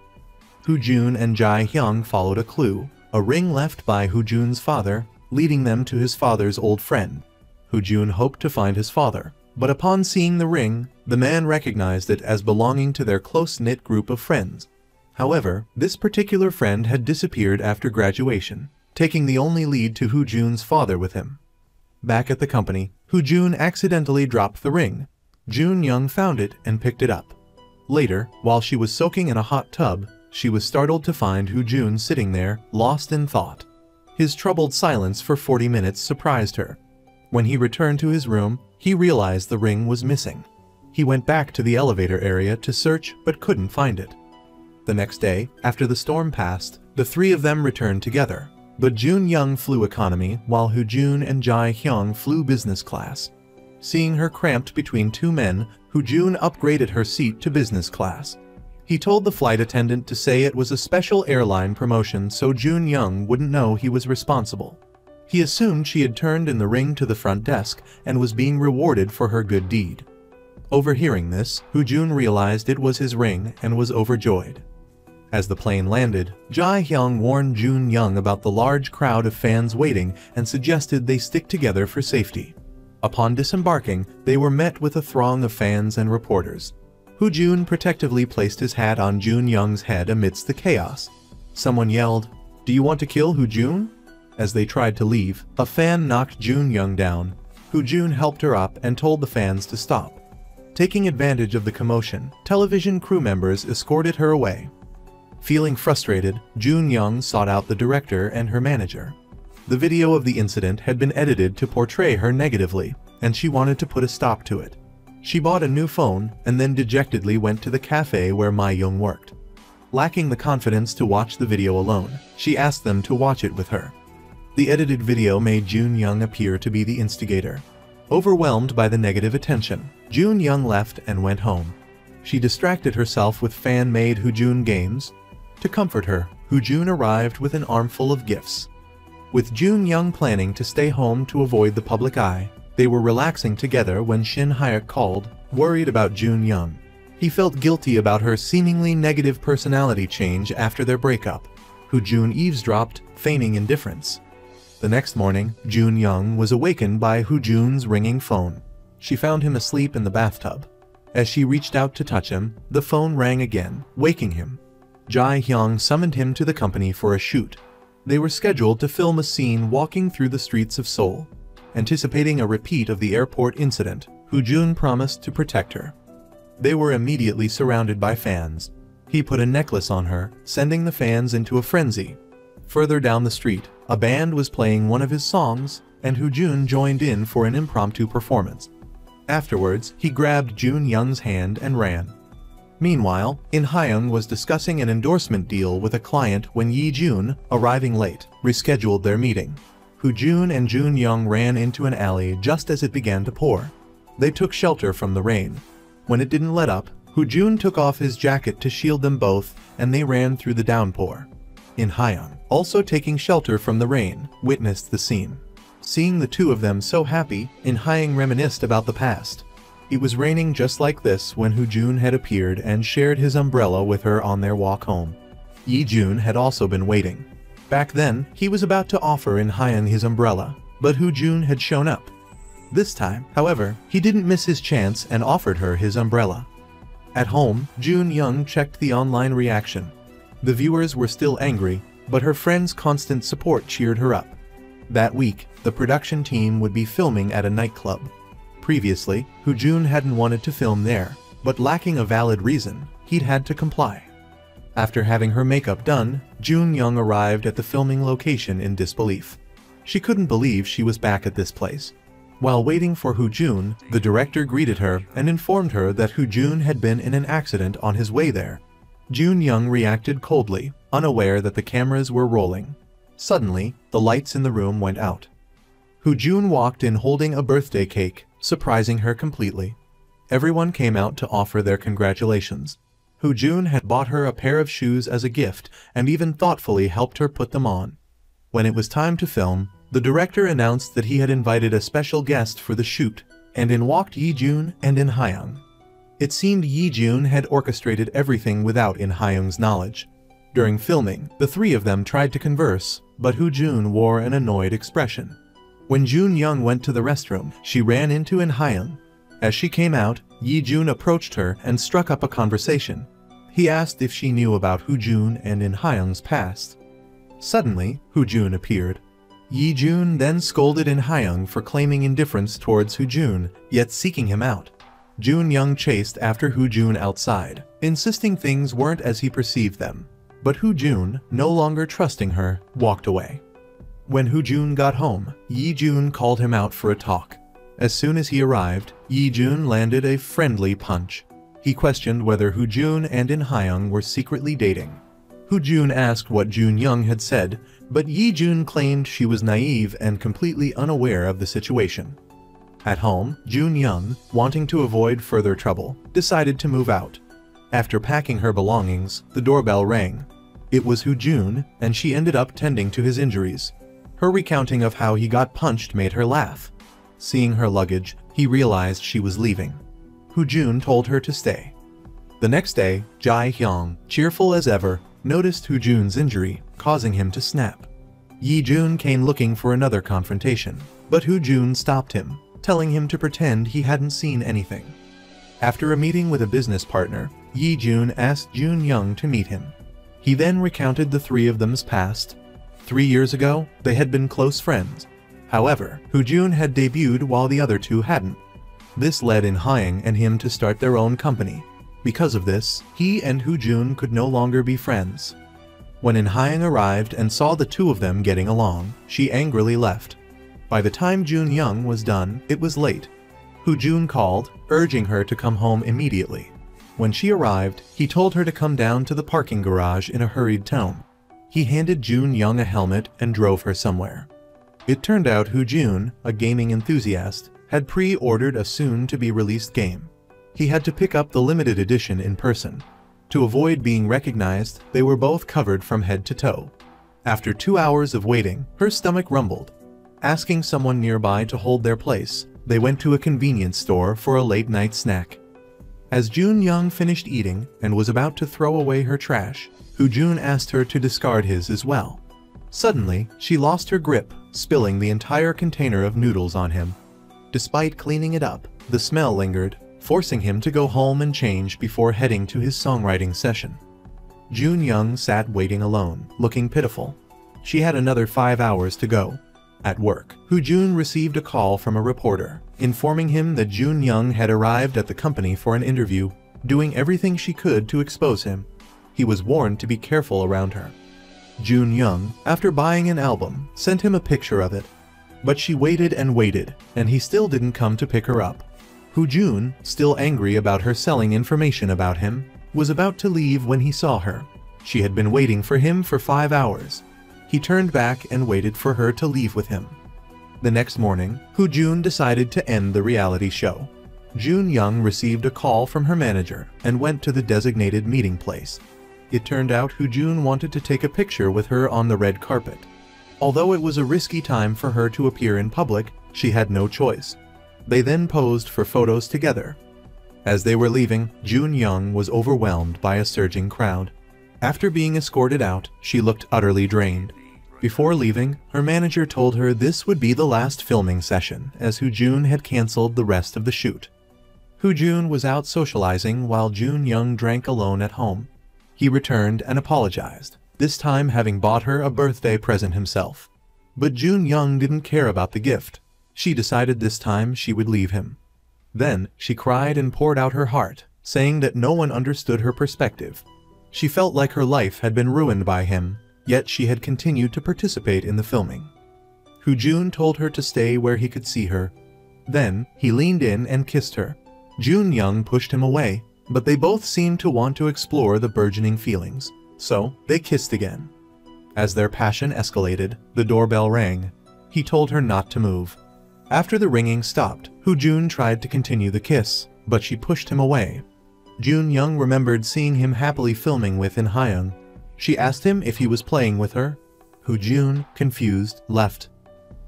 Hoo-jun and Jae-hyung followed a clue, a ring left by Hoo-jun's father, leading them to his father's old friend. Hoo-jun hoped to find his father, but upon seeing the ring, the man recognized it as belonging to their close-knit group of friends. However, this particular friend had disappeared after graduation, taking the only lead to Hoo-jun's father with him. Back at the company, Hoo-jun accidentally dropped the ring. Jun-young found it and picked it up. Later, while she was soaking in a hot tub, she was startled to find Hoo-jun sitting there, lost in thought. His troubled silence for 40 minutes surprised her. When he returned to his room, he realized the ring was missing. He went back to the elevator area to search but couldn't find it. The next day, after the storm passed, the three of them returned together, but Jun-young flew economy while Hoo-jun and Jae-hyung flew business class. Seeing her cramped between two men, Hoo-jun upgraded her seat to business class. He told the flight attendant to say it was a special airline promotion so Jun-young wouldn't know he was responsible. He assumed she had turned in the ring to the front desk and was being rewarded for her good deed. Overhearing this, Hoo-jun realized it was his ring and was overjoyed. As the plane landed, Jae-hyung warned Jun-young about the large crowd of fans waiting and suggested they stick together for safety. Upon disembarking, they were met with a throng of fans and reporters. Hoo-jun protectively placed his hat on Jun-young's head amidst the chaos. Someone yelled, "Do you want to kill Hoo-jun?" As they tried to leave, a fan knocked Jun-young down. Hoo-jun helped her up and told the fans to stop. Taking advantage of the commotion, television crew members escorted her away. Feeling frustrated, Jun-young sought out the director and her manager. The video of the incident had been edited to portray her negatively, and she wanted to put a stop to it. She bought a new phone and then dejectedly went to the cafe where Mi-young worked. Lacking the confidence to watch the video alone, she asked them to watch it with her. The edited video made Jun-young appear to be the instigator. Overwhelmed by the negative attention, Jun-young left and went home. She distracted herself with fan-made Hoo-jun games. To comfort her, Hoo-jun arrived with an armful of gifts. With Jun-young planning to stay home to avoid the public eye, they were relaxing together when Shin Hyuk called, worried about Jun-young. He felt guilty about her seemingly negative personality change after their breakup. Hoo-jun eavesdropped, feigning indifference. The next morning, Jun-young was awakened by Hoo-jun's ringing phone. She found him asleep in the bathtub. As she reached out to touch him, the phone rang again, waking him. Jae-hyung summoned him to the company for a shoot. They were scheduled to film a scene walking through the streets of Seoul. Anticipating a repeat of the airport incident, Hoo-jun promised to protect her. They were immediately surrounded by fans. He put a necklace on her, sending the fans into a frenzy. Further down the street, a band was playing one of his songs, and Hoo-jun joined in for an impromptu performance. Afterwards, he grabbed Jun-young's hand and ran. Meanwhile, In-hyung was discussing an endorsement deal with a client when Yi-jun, arriving late, rescheduled their meeting. Hoo-jun and Jun-young ran into an alley just as it began to pour. They took shelter from the rain. When it didn't let up, Hoo-jun took off his jacket to shield them both, and they ran through the downpour. In-hyung, also taking shelter from the rain, witnessed the scene. Seeing the two of them so happy, In-hyung reminisced about the past. It was raining just like this when Hoo-jun had appeared and shared his umbrella with her on their walk home. Yi-jun had also been waiting. Back then, he was about to offer In-hyung his umbrella, but Hoo-jun had shown up. This time, however, he didn't miss his chance and offered her his umbrella. At home, Jun-young checked the online reaction. The viewers were still angry, but her friends' constant support cheered her up. That week, the production team would be filming at a nightclub. Previously, Hoo-jun hadn't wanted to film there, but lacking a valid reason, he'd had to comply. After having her makeup done, Jun-young arrived at the filming location in disbelief. She couldn't believe she was back at this place. While waiting for Hoo-jun, the director greeted her and informed her that Hoo-jun had been in an accident on his way there. Jun Young reacted coldly, unaware that the cameras were rolling. Suddenly, the lights in the room went out. Hu Jun walked in holding a birthday cake, surprising her completely. Everyone came out to offer their congratulations. Hu Jun had bought her a pair of shoes as a gift and even thoughtfully helped her put them on. When it was time to film, the director announced that he had invited a special guest for the shoot, and in walked Yi Jun and In Hyung. It seemed Yi Jun had orchestrated everything without In Hyung's knowledge. During filming, the three of them tried to converse, but Hu Jun wore an annoyed expression. When Jun Young went to the restroom, she ran into In Hyung. As she came out, Yi Jun approached her and struck up a conversation. He asked if she knew about Hu Jun and In Hyung's past. Suddenly, Hu Jun appeared. Yi Jun then scolded In Hyung for claiming indifference towards Hu Jun, yet seeking him out. Jun Young chased after Hu Jun outside, insisting things weren't as he perceived them. But Hu Jun, no longer trusting her, walked away. When Hu Jun got home, Yi Jun called him out for a talk. As soon as he arrived, Yi Jun landed a friendly punch. He questioned whether Hu Jun and In Hyung were secretly dating. Hu Jun asked what Jun Young had said, but Yi Jun claimed she was naive and completely unaware of the situation. At home, Jun Young, wanting to avoid further trouble, decided to move out. After packing her belongings, the doorbell rang. It was Hu Jun, and she ended up tending to his injuries. Her recounting of how he got punched made her laugh. Seeing her luggage, he realized she was leaving. Hu Jun told her to stay. The next day, Jae Hyung, cheerful as ever, noticed Hu Jun's injury, causing him to snap. Yi Jun came looking for another confrontation, but Hu Jun stopped him, telling him to pretend he hadn't seen anything. After a meeting with a business partner, Yi Jun asked Jun Young to meet him. He then recounted the three of them's past. 3 years ago, they had been close friends. However, Hu Jun had debuted while the other two hadn't. This led In Hyung and him to start their own company. Because of this, he and Hu Jun could no longer be friends. When In Hyung arrived and saw the two of them getting along, she angrily left. By the time Jun Young was done, it was late. Hu Jun called, urging her to come home immediately. When she arrived, he told her to come down to the parking garage in a hurried tone. He handed Jun Young a helmet and drove her somewhere. It turned out Hu Jun, a gaming enthusiast, had pre-ordered a soon-to-be-released game. He had to pick up the limited edition in person. To avoid being recognized, they were both covered from head to toe. After 2 hours of waiting, her stomach rumbled. Asking someone nearby to hold their place, they went to a convenience store for a late-night snack. As Jun Young finished eating and was about to throw away her trash, Hu Jun asked her to discard his as well. Suddenly, she lost her grip, spilling the entire container of noodles on him. Despite cleaning it up, the smell lingered, forcing him to go home and change before heading to his songwriting session. Jun Young sat waiting alone, looking pitiful. She had another 5 hours to go. At work, Hu Jun received a call from a reporter, informing him that Jun Young had arrived at the company for an interview, doing everything she could to expose him. He was warned to be careful around her. Jun Young, after buying an album, sent him a picture of it. But she waited and waited, and he still didn't come to pick her up. Hu Jun, still angry about her selling information about him, was about to leave when he saw her. She had been waiting for him for 5 hours. He turned back and waited for her to leave with him. The next morning, Hu Jun decided to end the reality show. Jun Young received a call from her manager and went to the designated meeting place. It turned out Hu Jun wanted to take a picture with her on the red carpet. Although it was a risky time for her to appear in public, she had no choice. They then posed for photos together. As they were leaving, Jun Young was overwhelmed by a surging crowd. After being escorted out, she looked utterly drained. Before leaving, her manager told her this would be the last filming session, as Hu Jun had cancelled the rest of the shoot. Hu Jun was out socializing while Jun Young drank alone at home. He returned and apologized, this time having bought her a birthday present himself. But Jun Young didn't care about the gift. She decided this time she would leave him. Then, she cried and poured out her heart, saying that no one understood her perspective. She felt like her life had been ruined by him, yet she had continued to participate in the filming. Hu Jun told her to stay where he could see her. Then, he leaned in and kissed her. Jun Young pushed him away, but they both seemed to want to explore the burgeoning feelings, so they kissed again. As their passion escalated, the doorbell rang. He told her not to move. After the ringing stopped, Hoojun tried to continue the kiss, but she pushed him away. Jun Young remembered seeing him happily filming with In Hyung. She asked him if he was playing with her. Hoojun, confused, left.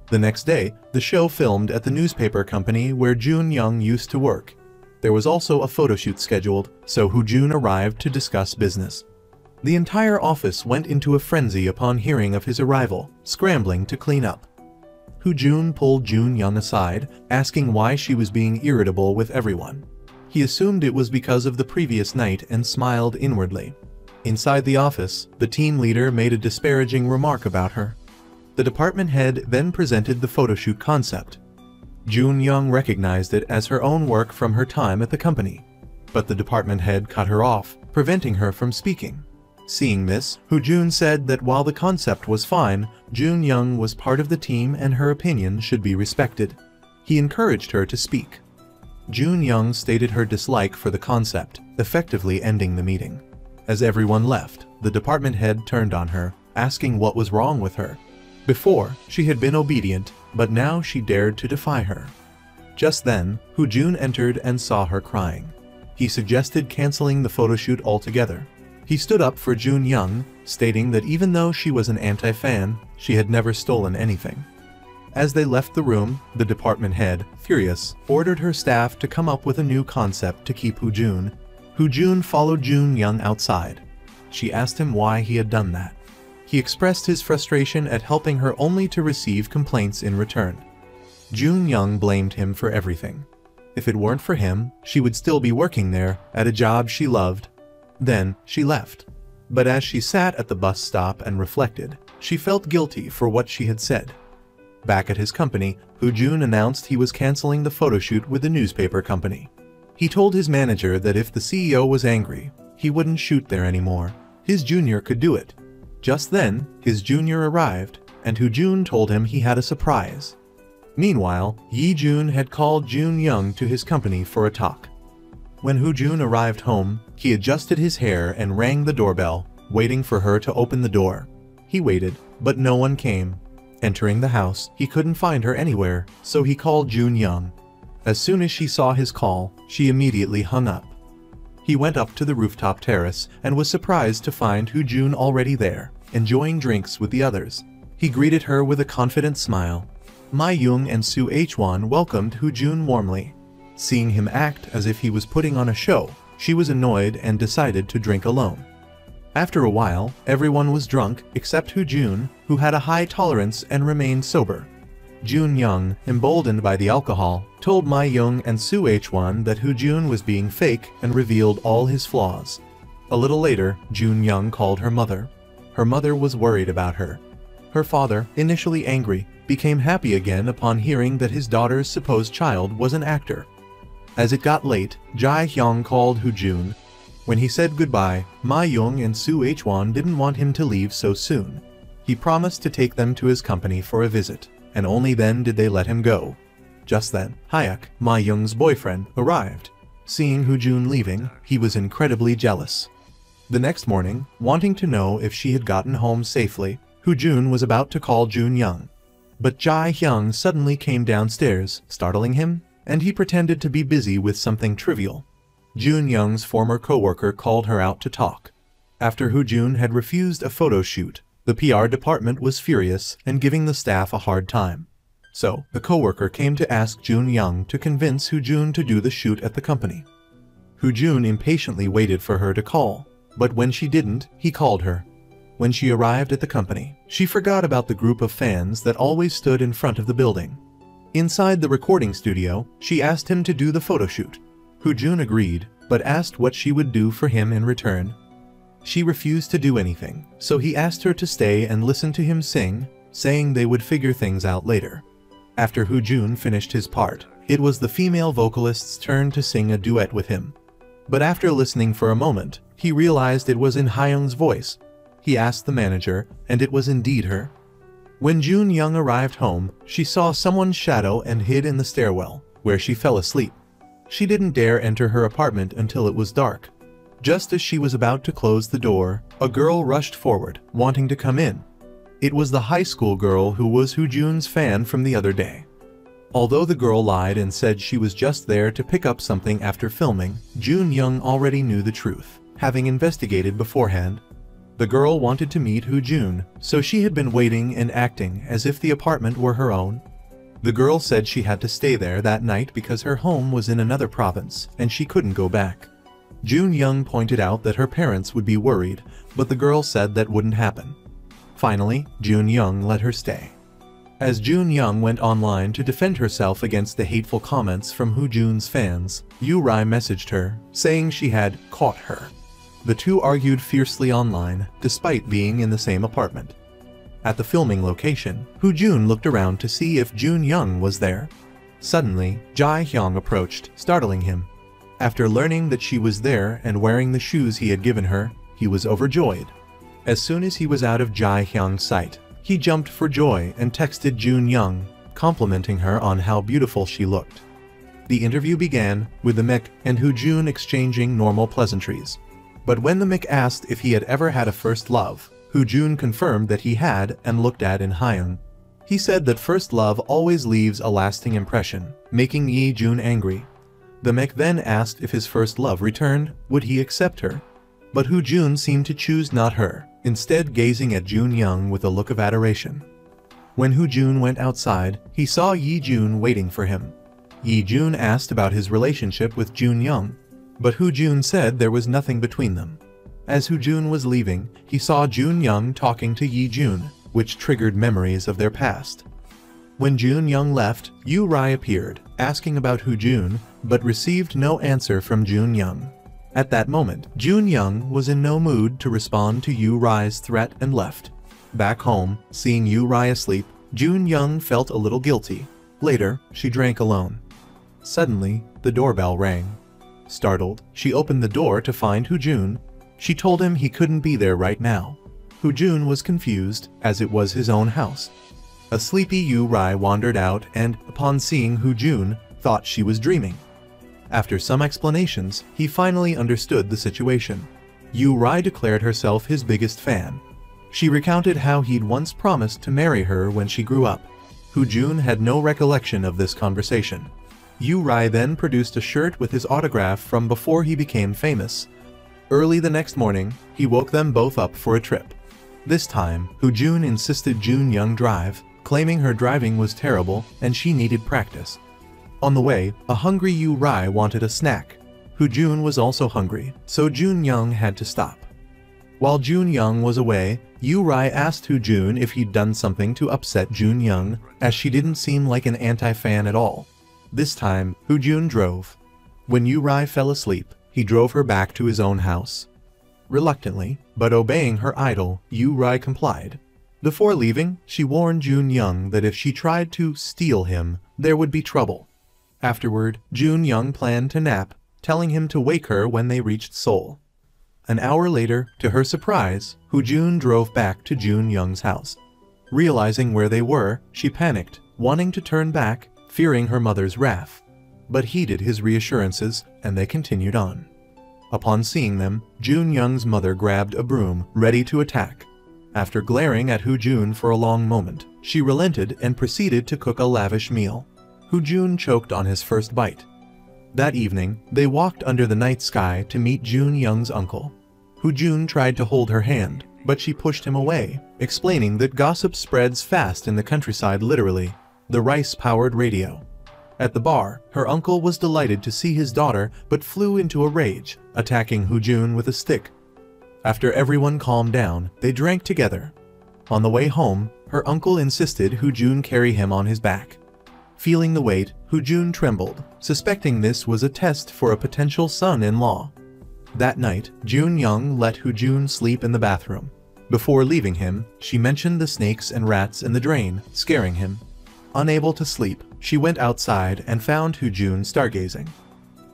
The next day, the show filmed at the newspaper company where Jun Young used to work. There was also a photoshoot scheduled, so Hoojun arrived to discuss business. The entire office went into a frenzy upon hearing of his arrival, scrambling to clean up. Hoojun pulled Jun Young aside, asking why she was being irritable with everyone. He assumed it was because of the previous night and smiled inwardly. Inside the office, the team leader made a disparaging remark about her. The department head then presented the photoshoot concept. Jun Young recognized it as her own work from her time at the company, but the department head cut her off, preventing her from speaking. Seeing this, Hoojun said that while the concept was fine, Jun Young was part of the team and her opinion should be respected. He encouraged her to speak. Jun Young stated her dislike for the concept, effectively ending the meeting. As everyone left, the department head turned on her, asking what was wrong with her. Before, she had been obedient, but now she dared to defy her. Just then, Hoojun entered and saw her crying. He suggested canceling the photoshoot altogether. He stood up for Jun Young, stating that even though she was an anti-fan, she had never stolen anything. As they left the room, the department head, furious, ordered her staff to come up with a new concept to keep Hoojun. Hoojun followed Jun Young outside. She asked him why he had done that. He expressed his frustration at helping her only to receive complaints in return. Jun Young blamed him for everything. If it weren't for him, she would still be working there, at a job she loved. Then, she left. But as she sat at the bus stop and reflected, she felt guilty for what she had said. Back at his company, Hoojun announced he was canceling the photoshoot with the newspaper company. He told his manager that if the CEO was angry, he wouldn't shoot there anymore. His junior could do it. Just then, his junior arrived, and Hoojun told him he had a surprise. Meanwhile, Yi Jun had called Jun Young to his company for a talk. When Hoojun arrived home, he adjusted his hair and rang the doorbell, waiting for her to open the door. He waited, but no one came. Entering the house, he couldn't find her anywhere, so he called Jun Young. As soon as she saw his call, she immediately hung up. He went up to the rooftop terrace and was surprised to find Hoojun already there, enjoying drinks with the others. He greeted her with a confident smile. Ma Young and Soo Hwan welcomed Hoojun warmly. Seeing him act as if he was putting on a show, she was annoyed and decided to drink alone. After a while, everyone was drunk except Hoojun, who had a high tolerance and remained sober. Jun Young, emboldened by the alcohol, told Ma Young and Soo Hwan that Hoojun was being fake and revealed all his flaws. A little later, Jun Young called her mother. Her mother was worried about her. Her father, initially angry, became happy again upon hearing that his daughter's supposed child was an actor. As it got late, Jae Hyung called Hoojun. When he said goodbye, Ma Young and Soo Hwan didn't want him to leave so soon. He promised to take them to his company for a visit, and only then did they let him go. Just then, Hyuk, Ma Young's boyfriend, arrived. Seeing Hoojun leaving, he was incredibly jealous. The next morning, wanting to know if she had gotten home safely, Hoojun was about to call Jun Young. But Jae Hyung suddenly came downstairs, startling him, and he pretended to be busy with something trivial. Jun Young's former co-worker called her out to talk. After Hoojun had refused a photo shoot, the PR department was furious and giving the staff a hard time. So, the co-worker came to ask Jun Young to convince Hoojun to do the shoot at the company. Hoojun impatiently waited for her to call, but when she didn't, he called her. When she arrived at the company, she forgot about the group of fans that always stood in front of the building. Inside the recording studio, she asked him to do the photo shoot. Hoojun agreed, but asked what she would do for him in return. She refused to do anything, so he asked her to stay and listen to him sing, saying they would figure things out later. After Hoojun finished his part, it was the female vocalist's turn to sing a duet with him. But after listening for a moment, he realized it was in Hyung's voice. He asked the manager, and it was indeed her. When Jun Young arrived home, she saw someone's shadow and hid in the stairwell, where she fell asleep. She didn't dare enter her apartment until it was dark. Just as she was about to close the door, a girl rushed forward, wanting to come in. It was the high school girl who was Hoojun's fan from the other day. Although the girl lied and said she was just there to pick up something after filming, Jun Young already knew the truth, having investigated beforehand. The girl wanted to meet Hoojun, so she had been waiting and acting as if the apartment were her own. The girl said she had to stay there that night because her home was in another province and she couldn't go back. Jun Young pointed out that her parents would be worried, but the girl said that wouldn't happen. Finally, Jun Young let her stay. As Jun Young went online to defend herself against the hateful comments from Hoojun's fans, Rai messaged her, saying she had caught her. The two argued fiercely online, despite being in the same apartment. At the filming location, Hoojun looked around to see if Jun Young was there. Suddenly, Jae Hyung approached, startling him. After learning that she was there and wearing the shoes he had given her, he was overjoyed. As soon as he was out of Jae Hyung's sight, he jumped for joy and texted Jun Young, complimenting her on how beautiful she looked. The interview began with the Mick and Hoojun exchanging normal pleasantries. But when the Mick asked if he had ever had a first love, Hoojun confirmed that he had and looked at in Hyung. He said that first love always leaves a lasting impression, making Yi Jun angry. The Mick then asked if his first love returned, would he accept her? But Hoojun seemed to choose not her, instead gazing at Jun Young with a look of adoration. When Hoojun went outside, he saw Yi Jun waiting for him. Yi Jun asked about his relationship with Jun Young, but Hoojun said there was nothing between them. As Hoojun was leaving, he saw Jun Young talking to Yi Jun, which triggered memories of their past. When Jun Young left, Rai appeared, asking about Hoojun, but received no answer from Jun Young. At that moment, Jun Young was in no mood to respond to Rai's threat and left. Back home, seeing Rai asleep, Jun Young felt a little guilty. Later, she drank alone. Suddenly, the doorbell rang. Startled, she opened the door to find Hoojun. She told him he couldn't be there right now. Hoojun was confused, as it was his own house. A sleepy Rai wandered out and, upon seeing Hoojun, thought she was dreaming. After some explanations, he finally understood the situation. Rai declared herself his biggest fan. She recounted how he'd once promised to marry her when she grew up. Hoojun had no recollection of this conversation. Rai then produced a shirt with his autograph from before he became famous. Early the next morning, he woke them both up for a trip. This time, Hoojun insisted Jun Young drive, claiming her driving was terrible and she needed practice. On the way, a hungry Rai wanted a snack. Hoojun was also hungry, so Jun Young had to stop. While Jun Young was away, Rai asked Hoojun if he'd done something to upset Jun Young, as she didn't seem like an anti-fan at all. This time, Hoojun drove. When Rai fell asleep, he drove her back to his own house. Reluctantly, but obeying her idol, Rai complied. Before leaving, she warned Jun Young that if she tried to steal him, there would be trouble. Afterward, Jun Young planned to nap, telling him to wake her when they reached Seoul. An hour later, to her surprise, Hoojun drove back to Jun Young's house. Realizing where they were, she panicked, wanting to turn back, fearing her mother's wrath. But heeded his reassurances, and they continued on. Upon seeing them, Jun Young's mother grabbed a broom, ready to attack. After glaring at Hoojun for a long moment, she relented and proceeded to cook a lavish meal. Hoojun choked on his first bite. That evening, they walked under the night sky to meet Jun Young's uncle. Hoojun tried to hold her hand, but she pushed him away, explaining that gossip spreads fast in the countryside, literally. The rice-powered radio. At the bar, her uncle was delighted to see his daughter but flew into a rage, attacking Hoojun with a stick. After everyone calmed down, they drank together. On the way home, her uncle insisted Hoojun carry him on his back. Feeling the weight, Hoojun trembled, suspecting this was a test for a potential son-in-law. That night, Jun Young let Hoojun sleep in the bathroom. Before leaving him, she mentioned the snakes and rats in the drain, scaring him. Unable to sleep, she went outside and found Hoojun stargazing.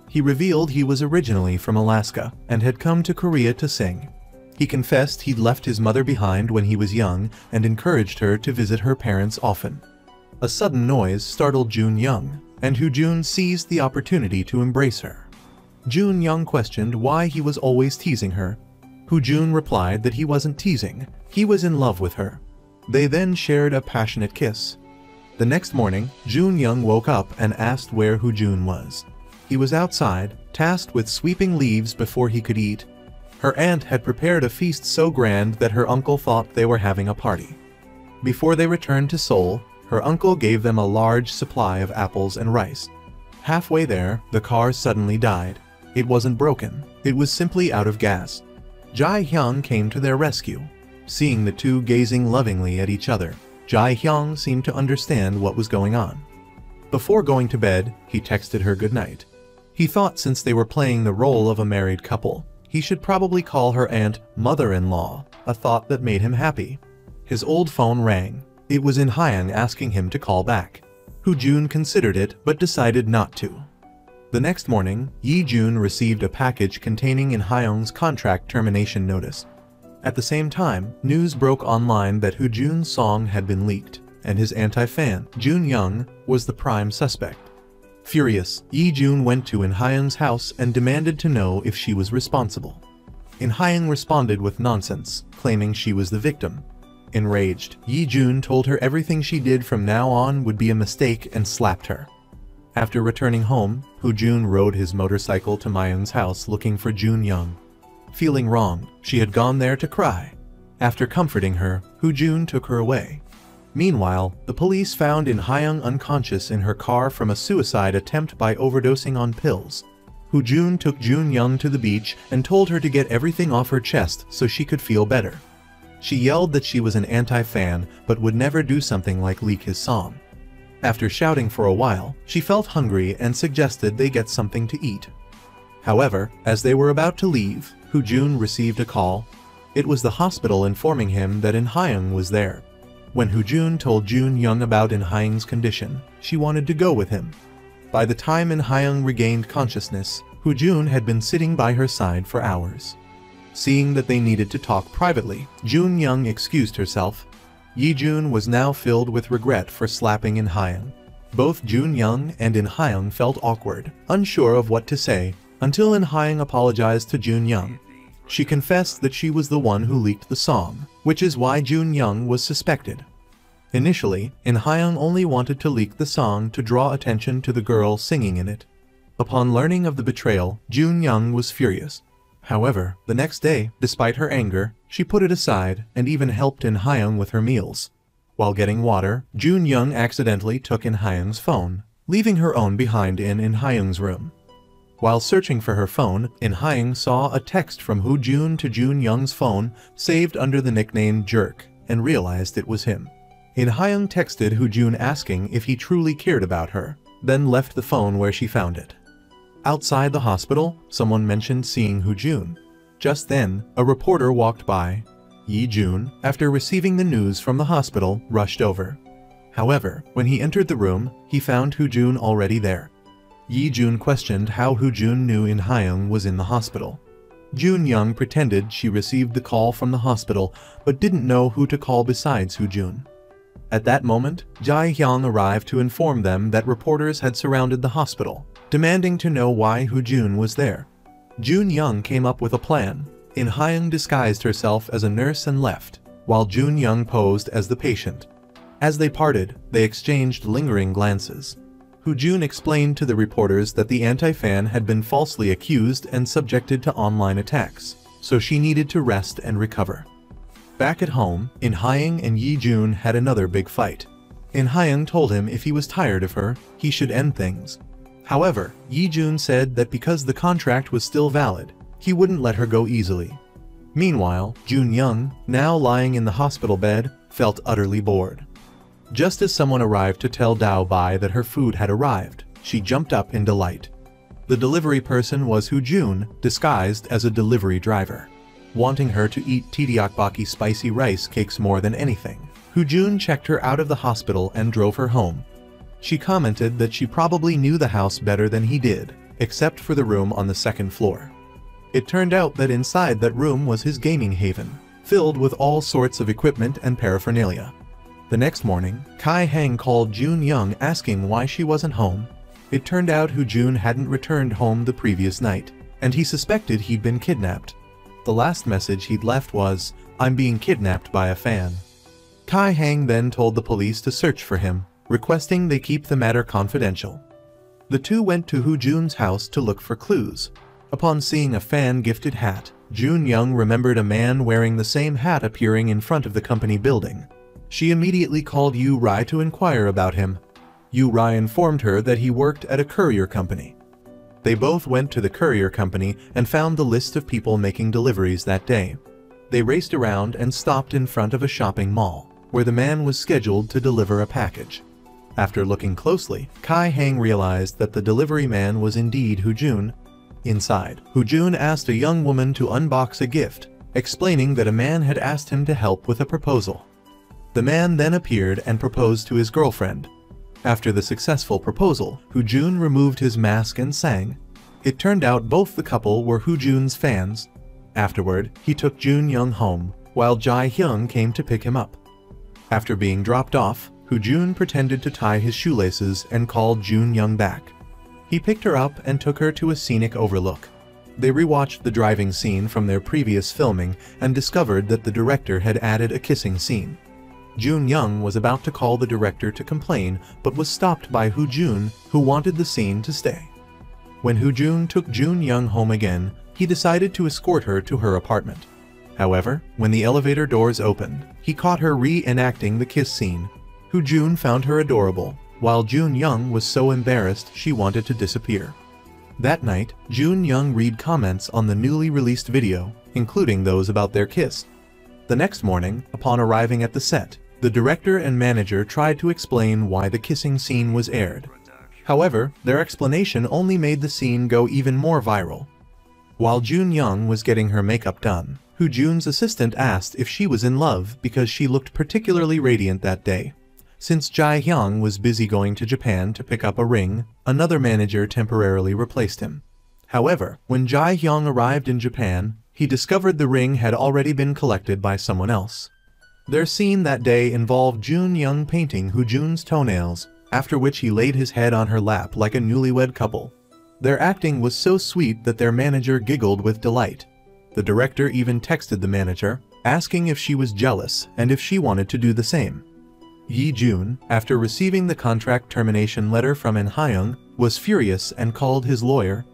He revealed he was originally from Alaska and had come to Korea to sing. He confessed he'd left his mother behind when he was young and encouraged her to visit her parents often. A sudden noise startled Jun Young, and Hu Jun seized the opportunity to embrace her. Jun Young questioned why he was always teasing her. Hu Jun replied that he wasn't teasing, he was in love with her. They then shared a passionate kiss. The next morning, Jun Young woke up and asked where Hu Jun was. He was outside, tasked with sweeping leaves before he could eat. Her aunt had prepared a feast so grand that her uncle thought they were having a party. Before they returned to Seoul, her uncle gave them a large supply of apples and rice. Halfway there, the car suddenly died. It wasn't broken, it was simply out of gas. Jae Hyung came to their rescue. Seeing the two gazing lovingly at each other, Jae Hyung seemed to understand what was going on. Before going to bed, he texted her goodnight. He thought since they were playing the role of a married couple, he should probably call her aunt mother-in-law, a thought that made him happy. His old phone rang. It was In Hyung asking him to call back. Hu Jun considered it but decided not to. The next morning, Yi Jun received a package containing In Hyung's contract termination notice. At the same time, news broke online that Hu Jun's song had been leaked, and his anti-fan, Jun Young, was the prime suspect. Furious, Yi Jun went to In Hyung's house and demanded to know if she was responsible. In Hyung responded with nonsense, claiming she was the victim. Enraged, Yi Jun told her everything she did from now on would be a mistake and slapped her. After returning home, Hu Jun rode his motorcycle to Myung's house looking for Jun Young. Feeling wronged, she had gone there to cry. After comforting her, Hu Jun took her away. Meanwhile, the police found In Hyung unconscious in her car from a suicide attempt by overdosing on pills. Hu Jun took Jun Young to the beach and told her to get everything off her chest so she could feel better. She yelled that she was an anti-fan but would never do something like leak his song. After shouting for a while, she felt hungry and suggested they get something to eat. However, as they were about to leave, Hu Jun received a call. It was the hospital informing him that In Hyung was there. When Hu Jun told Jun Young about In Hyung's condition, she wanted to go with him. By the time In Hyung regained consciousness, Hu Jun had been sitting by her side for hours. Seeing that they needed to talk privately, Jun Young excused herself. Yi Jun was now filled with regret for slapping In Hyung. Both Jun Young and In Hyung felt awkward, unsure of what to say, until In Hyung apologized to Jun Young. She confessed that she was the one who leaked the song, which is why Jun Young was suspected. Initially, In Hyung only wanted to leak the song to draw attention to the girl singing in it. Upon learning of the betrayal, Jun Young was furious. However, the next day, despite her anger, she put it aside and even helped In Hyung with her meals. While getting water, Jun Young accidentally took In Hyung's phone, leaving her own behind in Hyung's room. While searching for her phone, In Hyung saw a text from Hu Jun to Jun Young's phone saved under the nickname Jerk and realized it was him. In Hyung texted Hu Jun asking if he truly cared about her, then left the phone where she found it. Outside the hospital, someone mentioned seeing Hu Jun. Just then, a reporter walked by. Yi Jun, after receiving the news from the hospital, rushed over. However, when he entered the room, he found Hu Jun already there. Yi Jun questioned how Hu Jun knew In Hyung was in the hospital. Jun Young pretended she received the call from the hospital but didn't know who to call besides Hu Jun. At that moment, Jae Hyung arrived to inform them that reporters had surrounded the hospital, demanding to know why Hu Jun was there. Jun Young came up with a plan. In Hyung disguised herself as a nurse and left, while Jun Young posed as the patient. As they parted, they exchanged lingering glances. Hu Jun explained to the reporters that the anti-fan had been falsely accused and subjected to online attacks, so she needed to rest and recover. Back at home, In Hyung and Yi Jun had another big fight. In Hyung told him if he was tired of her, he should end things. However, Yi Jun said that because the contract was still valid, he wouldn't let her go easily. Meanwhile, Jun Young, now lying in the hospital bed, felt utterly bored. Just as someone arrived to tell Dao Bai that her food had arrived, she jumped up in delight. The delivery person was Hu Jun, disguised as a delivery driver. Wanting her to eat tteokbokki spicy rice cakes more than anything, Hu Jun checked her out of the hospital and drove her home. She commented that she probably knew the house better than he did, except for the room on the second floor. It turned out that inside that room was his gaming haven, filled with all sorts of equipment and paraphernalia. The next morning, Kai Heng called Jun Young asking why she wasn't home. It turned out Jun hadn't returned home the previous night, and he suspected he'd been kidnapped. The last message he'd left was, "I'm being kidnapped by a fan." Kai Hang then told the police to search for him, requesting they keep the matter confidential. The two went to Jun's house to look for clues. Upon seeing a fan-gifted hat, Jun Young remembered a man wearing the same hat appearing in front of the company building. She immediately called Yu Rai to inquire about him. Yu Rai informed her that he worked at a courier company. They both went to the courier company and found the list of people making deliveries that day. They raced around and stopped in front of a shopping mall, where the man was scheduled to deliver a package. After looking closely, Kai Hang realized that the delivery man was indeed Jun. Inside, Jun asked a young woman to unbox a gift, explaining that a man had asked him to help with a proposal. The man then appeared and proposed to his girlfriend. After the successful proposal, Jun removed his mask and sang. It turned out both the couple were Jun's fans. Afterward, he took Jun Young home, while Jae Hyung came to pick him up. After being dropped off, Jun pretended to tie his shoelaces and called Jun Young back. He picked her up and took her to a scenic overlook. They rewatched the driving scene from their previous filming and discovered that the director had added a kissing scene. Jun Young was about to call the director to complain, but was stopped by Jun, who wanted the scene to stay. When Jun took Jun Young home again, he decided to escort her to her apartment. However, when the elevator doors opened, he caught her reenacting the kiss scene. Jun found her adorable, while Jun Young was so embarrassed she wanted to disappear. That night, Jun Young read comments on the newly released video, including those about their kiss. The next morning, upon arriving at the set, the director and manager tried to explain why the kissing scene was aired. However, their explanation only made the scene go even more viral. While Jun Young was getting her makeup done, Jun's assistant asked if she was in love because she looked particularly radiant that day. Since Jae Hyung was busy going to Japan to pick up a ring, another manager temporarily replaced him. However, when Jae Hyung arrived in Japan, he discovered the ring had already been collected by someone else. Their scene that day involved Jun Young painting Jun's toenails, after which he laid his head on her lap like a newlywed couple. Their acting was so sweet that their manager giggled with delight. The director even texted the manager, asking if she was jealous and if she wanted to do the same. Yi Jun, after receiving the contract termination letter from In Hyung, was furious and called his lawyer.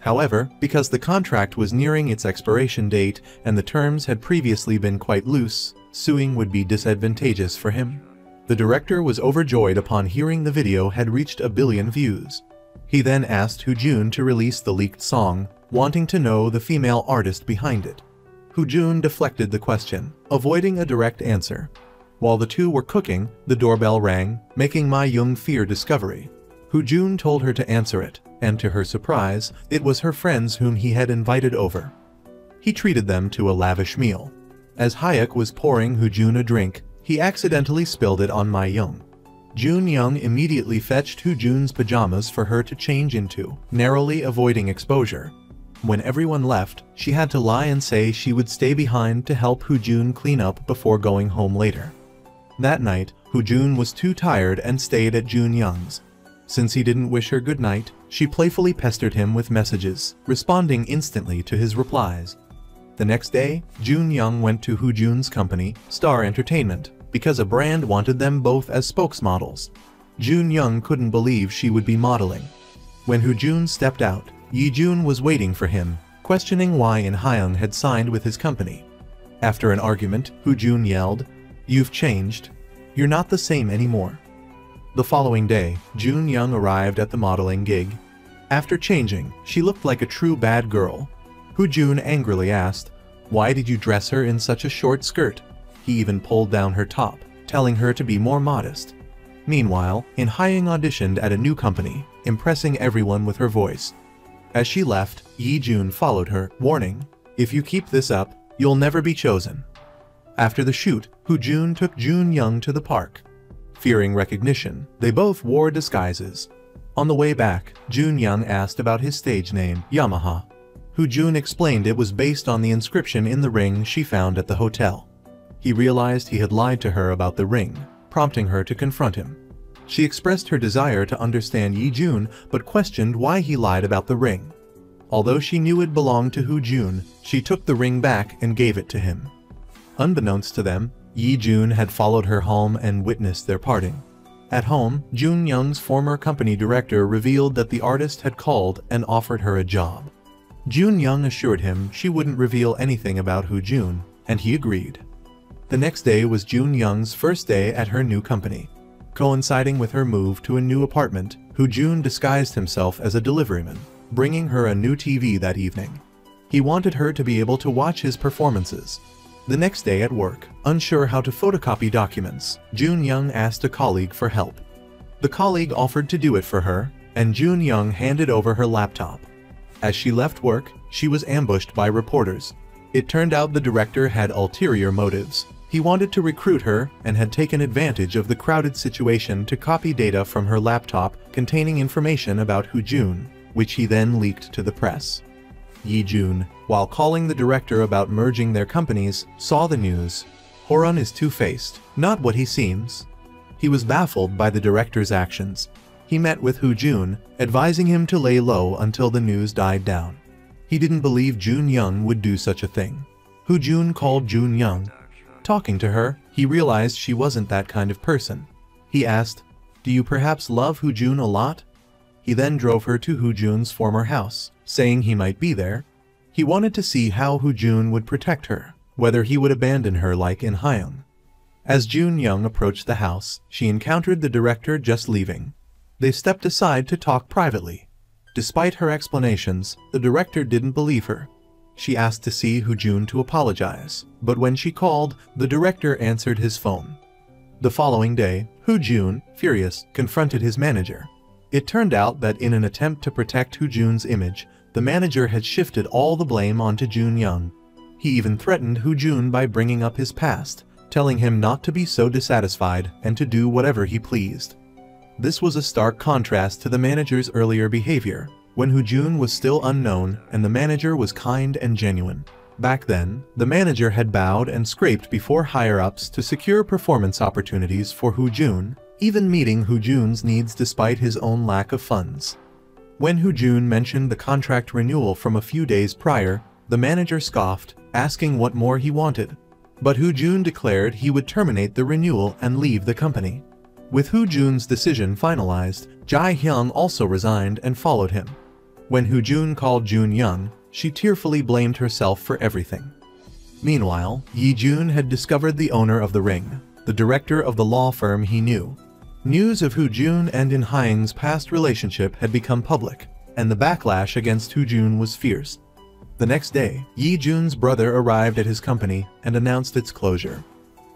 However, because the contract was nearing its expiration date and the terms had previously been quite loose, suing would be disadvantageous for him. The director was overjoyed upon hearing the video had reached 1 billion views. He then asked Jun to release the leaked song, wanting to know the female artist behind it. Jun deflected the question, avoiding a direct answer. While the two were cooking, the doorbell rang, making Ma Young fear discovery. Jun told her to answer it, and to her surprise, it was her friends whom he had invited over. He treated them to a lavish meal. As Hyuk was pouring Jun a drink, he accidentally spilled it on Ma Young. Jun Young immediately fetched Jun's pajamas for her to change into, narrowly avoiding exposure. When everyone left, she had to lie and say she would stay behind to help Jun clean up before going home later. That night, Jun was too tired and stayed at Jun Young's. Since he didn't wish her good night, she playfully pestered him with messages, responding instantly to his replies. The next day, Jun Young went to Jun's company, Star Entertainment, because a brand wanted them both as spokesmodels. Jun Young couldn't believe she would be modeling. When Jun stepped out, Yi Jun was waiting for him, questioning why In Hyung had signed with his company. After an argument, Jun yelled, "You've changed. You're not the same anymore." The following day, Jun Young arrived at the modeling gig. After changing, she looked like a true bad girl. Jun angrily asked, "Why did you dress her in such a short skirt?" He even pulled down her top, telling her to be more modest. Meanwhile, In Hyung auditioned at a new company, impressing everyone with her voice. As she left, Yi Jun followed her, warning, "If you keep this up, you'll never be chosen." After the shoot, Jun took Jun Young to the park. Fearing recognition, they both wore disguises. On the way back, Jun Young asked about his stage name, Yamaha. Jun explained it was based on the inscription in the ring she found at the hotel. He realized he had lied to her about the ring, prompting her to confront him. She expressed her desire to understand Yi Jun but questioned why he lied about the ring. Although she knew it belonged to Hu Jun, she took the ring back and gave it to him. Unbeknownst to them, Yi Jun had followed her home and witnessed their parting. At home, Jun Young's former company director revealed that the artist had called and offered her a job. Jun Young assured him she wouldn't reveal anything about Hu Jun, and he agreed. The next day was Jun Young's first day at her new company. Coinciding with her move to a new apartment, Hu Jun disguised himself as a deliveryman, bringing her a new TV that evening. He wanted her to be able to watch his performances. The next day at work, unsure how to photocopy documents, Jun Young asked a colleague for help. The colleague offered to do it for her, and Jun Young handed over her laptop. As she left work, she was ambushed by reporters. It turned out the director had ulterior motives. He wanted to recruit her and had taken advantage of the crowded situation to copy data from her laptop containing information about Hu Jun, which he then leaked to the press. Yi Jun, while calling the director about merging their companies, saw the news. Horan is two-faced, not what he seems. He was baffled by the director's actions. He met with Hu Jun, advising him to lay low until the news died down. He didn't believe Jun Young would do such a thing. Hu Jun called Jun Young. Talking to her, he realized she wasn't that kind of person. He asked, "Do you perhaps love Hu Jun a lot?" He then drove her to Hu Jun's former house, saying he might be there. He wanted to see how Hu Jun would protect her, whether he would abandon her like in Hyung. As Jun Young approached the house, she encountered the director just leaving. They stepped aside to talk privately. Despite her explanations, the director didn't believe her. She asked to see Hu Jun to apologize, but when she called, the director answered his phone. The following day, Hu Jun, furious, confronted his manager. It turned out that in an attempt to protect Hu Jun's image, the manager had shifted all the blame onto Jun Young. He even threatened Hu Jun by bringing up his past, telling him not to be so dissatisfied and to do whatever he pleased. This was a stark contrast to the manager's earlier behavior, when Hu Jun was still unknown and the manager was kind and genuine. Back then, the manager had bowed and scraped before higher-ups to secure performance opportunities for Hu Jun, even meeting Hu Jun's needs despite his own lack of funds. When Hu Jun mentioned the contract renewal from a few days prior, the manager scoffed, asking what more he wanted. But Hu Jun declared he would terminate the renewal and leave the company. With Hu Jun's decision finalized, Jae Hyung also resigned and followed him. When Hu Jun called Jun Young, she tearfully blamed herself for everything. Meanwhile, Yi Jun had discovered the owner of the ring, the director of the law firm he knew. News of Hu Jun and In Hyung's past relationship had become public, and the backlash against Hu Jun was fierce. The next day, Yi Jun's brother arrived at his company and announced its closure.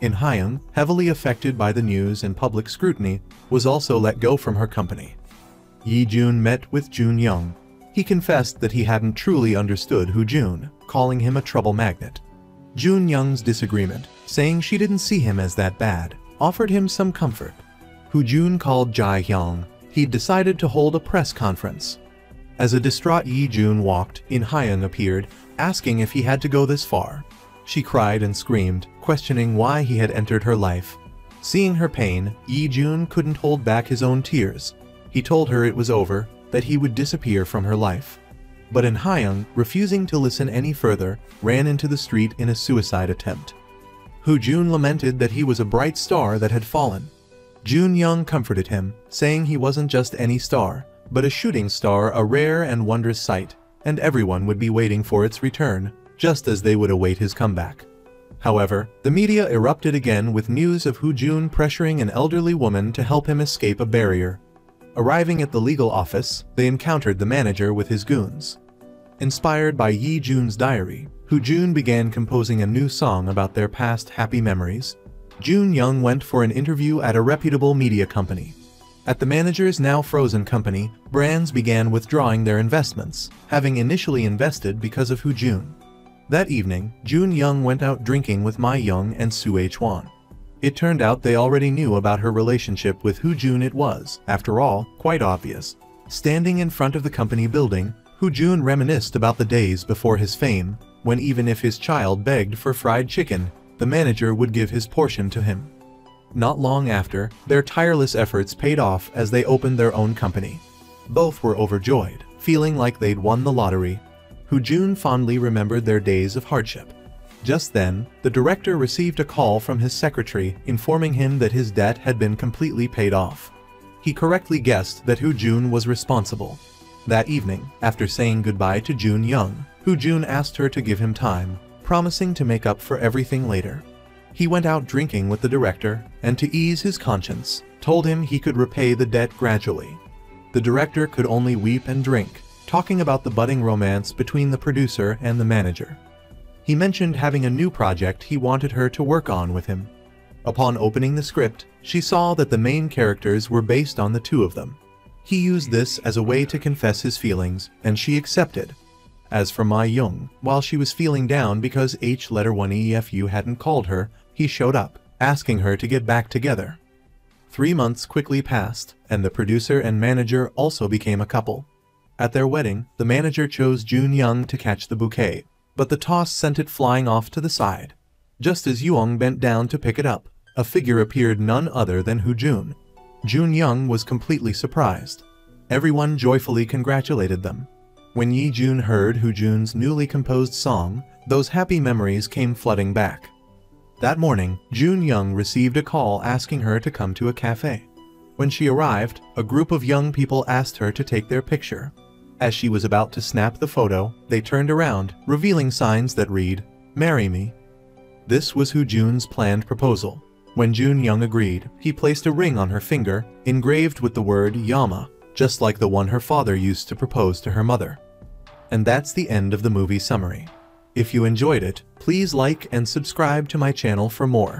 In Hyung, heavily affected by the news and public scrutiny, was also let go from her company. Yi Jun met with Jun Young. He confessed that he hadn't truly understood Hu Jun, calling him a trouble magnet. Jun Young's disagreement, saying she didn't see him as that bad, offered him some comfort. Hu Jun called Jae Hyung. He'd decided to hold a press conference. As a distraught Yi Jun walked, In Hyung appeared, asking if he had to go this far. She cried and screamed, questioning why he had entered her life. Seeing her pain, Yi Jun couldn't hold back his own tears. He told her it was over, that he would disappear from her life. But In Hyung, refusing to listen any further, ran into the street in a suicide attempt. Hu Jun lamented that he was a bright star that had fallen. Jun Young comforted him, saying he wasn't just any star, but a shooting star, a rare and wondrous sight, and everyone would be waiting for its return, just as they would await his comeback. However, the media erupted again with news of Hu Jun pressuring an elderly woman to help him escape a barrier. Arriving at the legal office, they encountered the manager with his goons. Inspired by Yi Jun's diary, Hu Jun began composing a new song about their past happy memories. Jun Young went for an interview at a reputable media company. At the manager's now frozen company, brands began withdrawing their investments, having initially invested because of Hu Jun. That evening, Jun Young went out drinking with Mai Young and Soo Hwan. It turned out they already knew about her relationship with Hu Jun. It was, after all, quite obvious. Standing in front of the company building, Hu Jun reminisced about the days before his fame, when even if his child begged for fried chicken, the manager would give his portion to him. Not long after, their tireless efforts paid off as they opened their own company. Both were overjoyed, feeling like they'd won the lottery. Jun fondly remembered their days of hardship. Just then, the director received a call from his secretary informing him that his debt had been completely paid off. He correctly guessed that Jun was responsible. That evening, after saying goodbye to Jun Young, Jun asked her to give him time, promising to make up for everything later. He went out drinking with the director, and to ease his conscience, told him he could repay the debt gradually. The director could only weep and drink, talking about the budding romance between the producer and the manager. He mentioned having a new project he wanted her to work on with him. Upon opening the script, she saw that the main characters were based on the two of them. He used this as a way to confess his feelings, and she accepted. As for Ma Young, while she was feeling down because H1EFU hadn't called her, he showed up, asking her to get back together. 3 months quickly passed, and the producer and manager also became a couple. At their wedding, the manager chose Jun Young to catch the bouquet, but the toss sent it flying off to the side. Just as Young bent down to pick it up, a figure appeared, none other than Jun. Jun Young was completely surprised. Everyone joyfully congratulated them. When Yi Jun heard Jun's newly composed song, those happy memories came flooding back. That morning, Jun Young received a call asking her to come to a cafe. When she arrived, a group of young people asked her to take their picture. As she was about to snap the photo, they turned around, revealing signs that read, "Marry me." This was Jun's planned proposal. When Jun Young agreed, he placed a ring on her finger, engraved with the word Yama, just like the one her father used to propose to her mother. And that's the end of the movie summary. If you enjoyed it, please like and subscribe to my channel for more.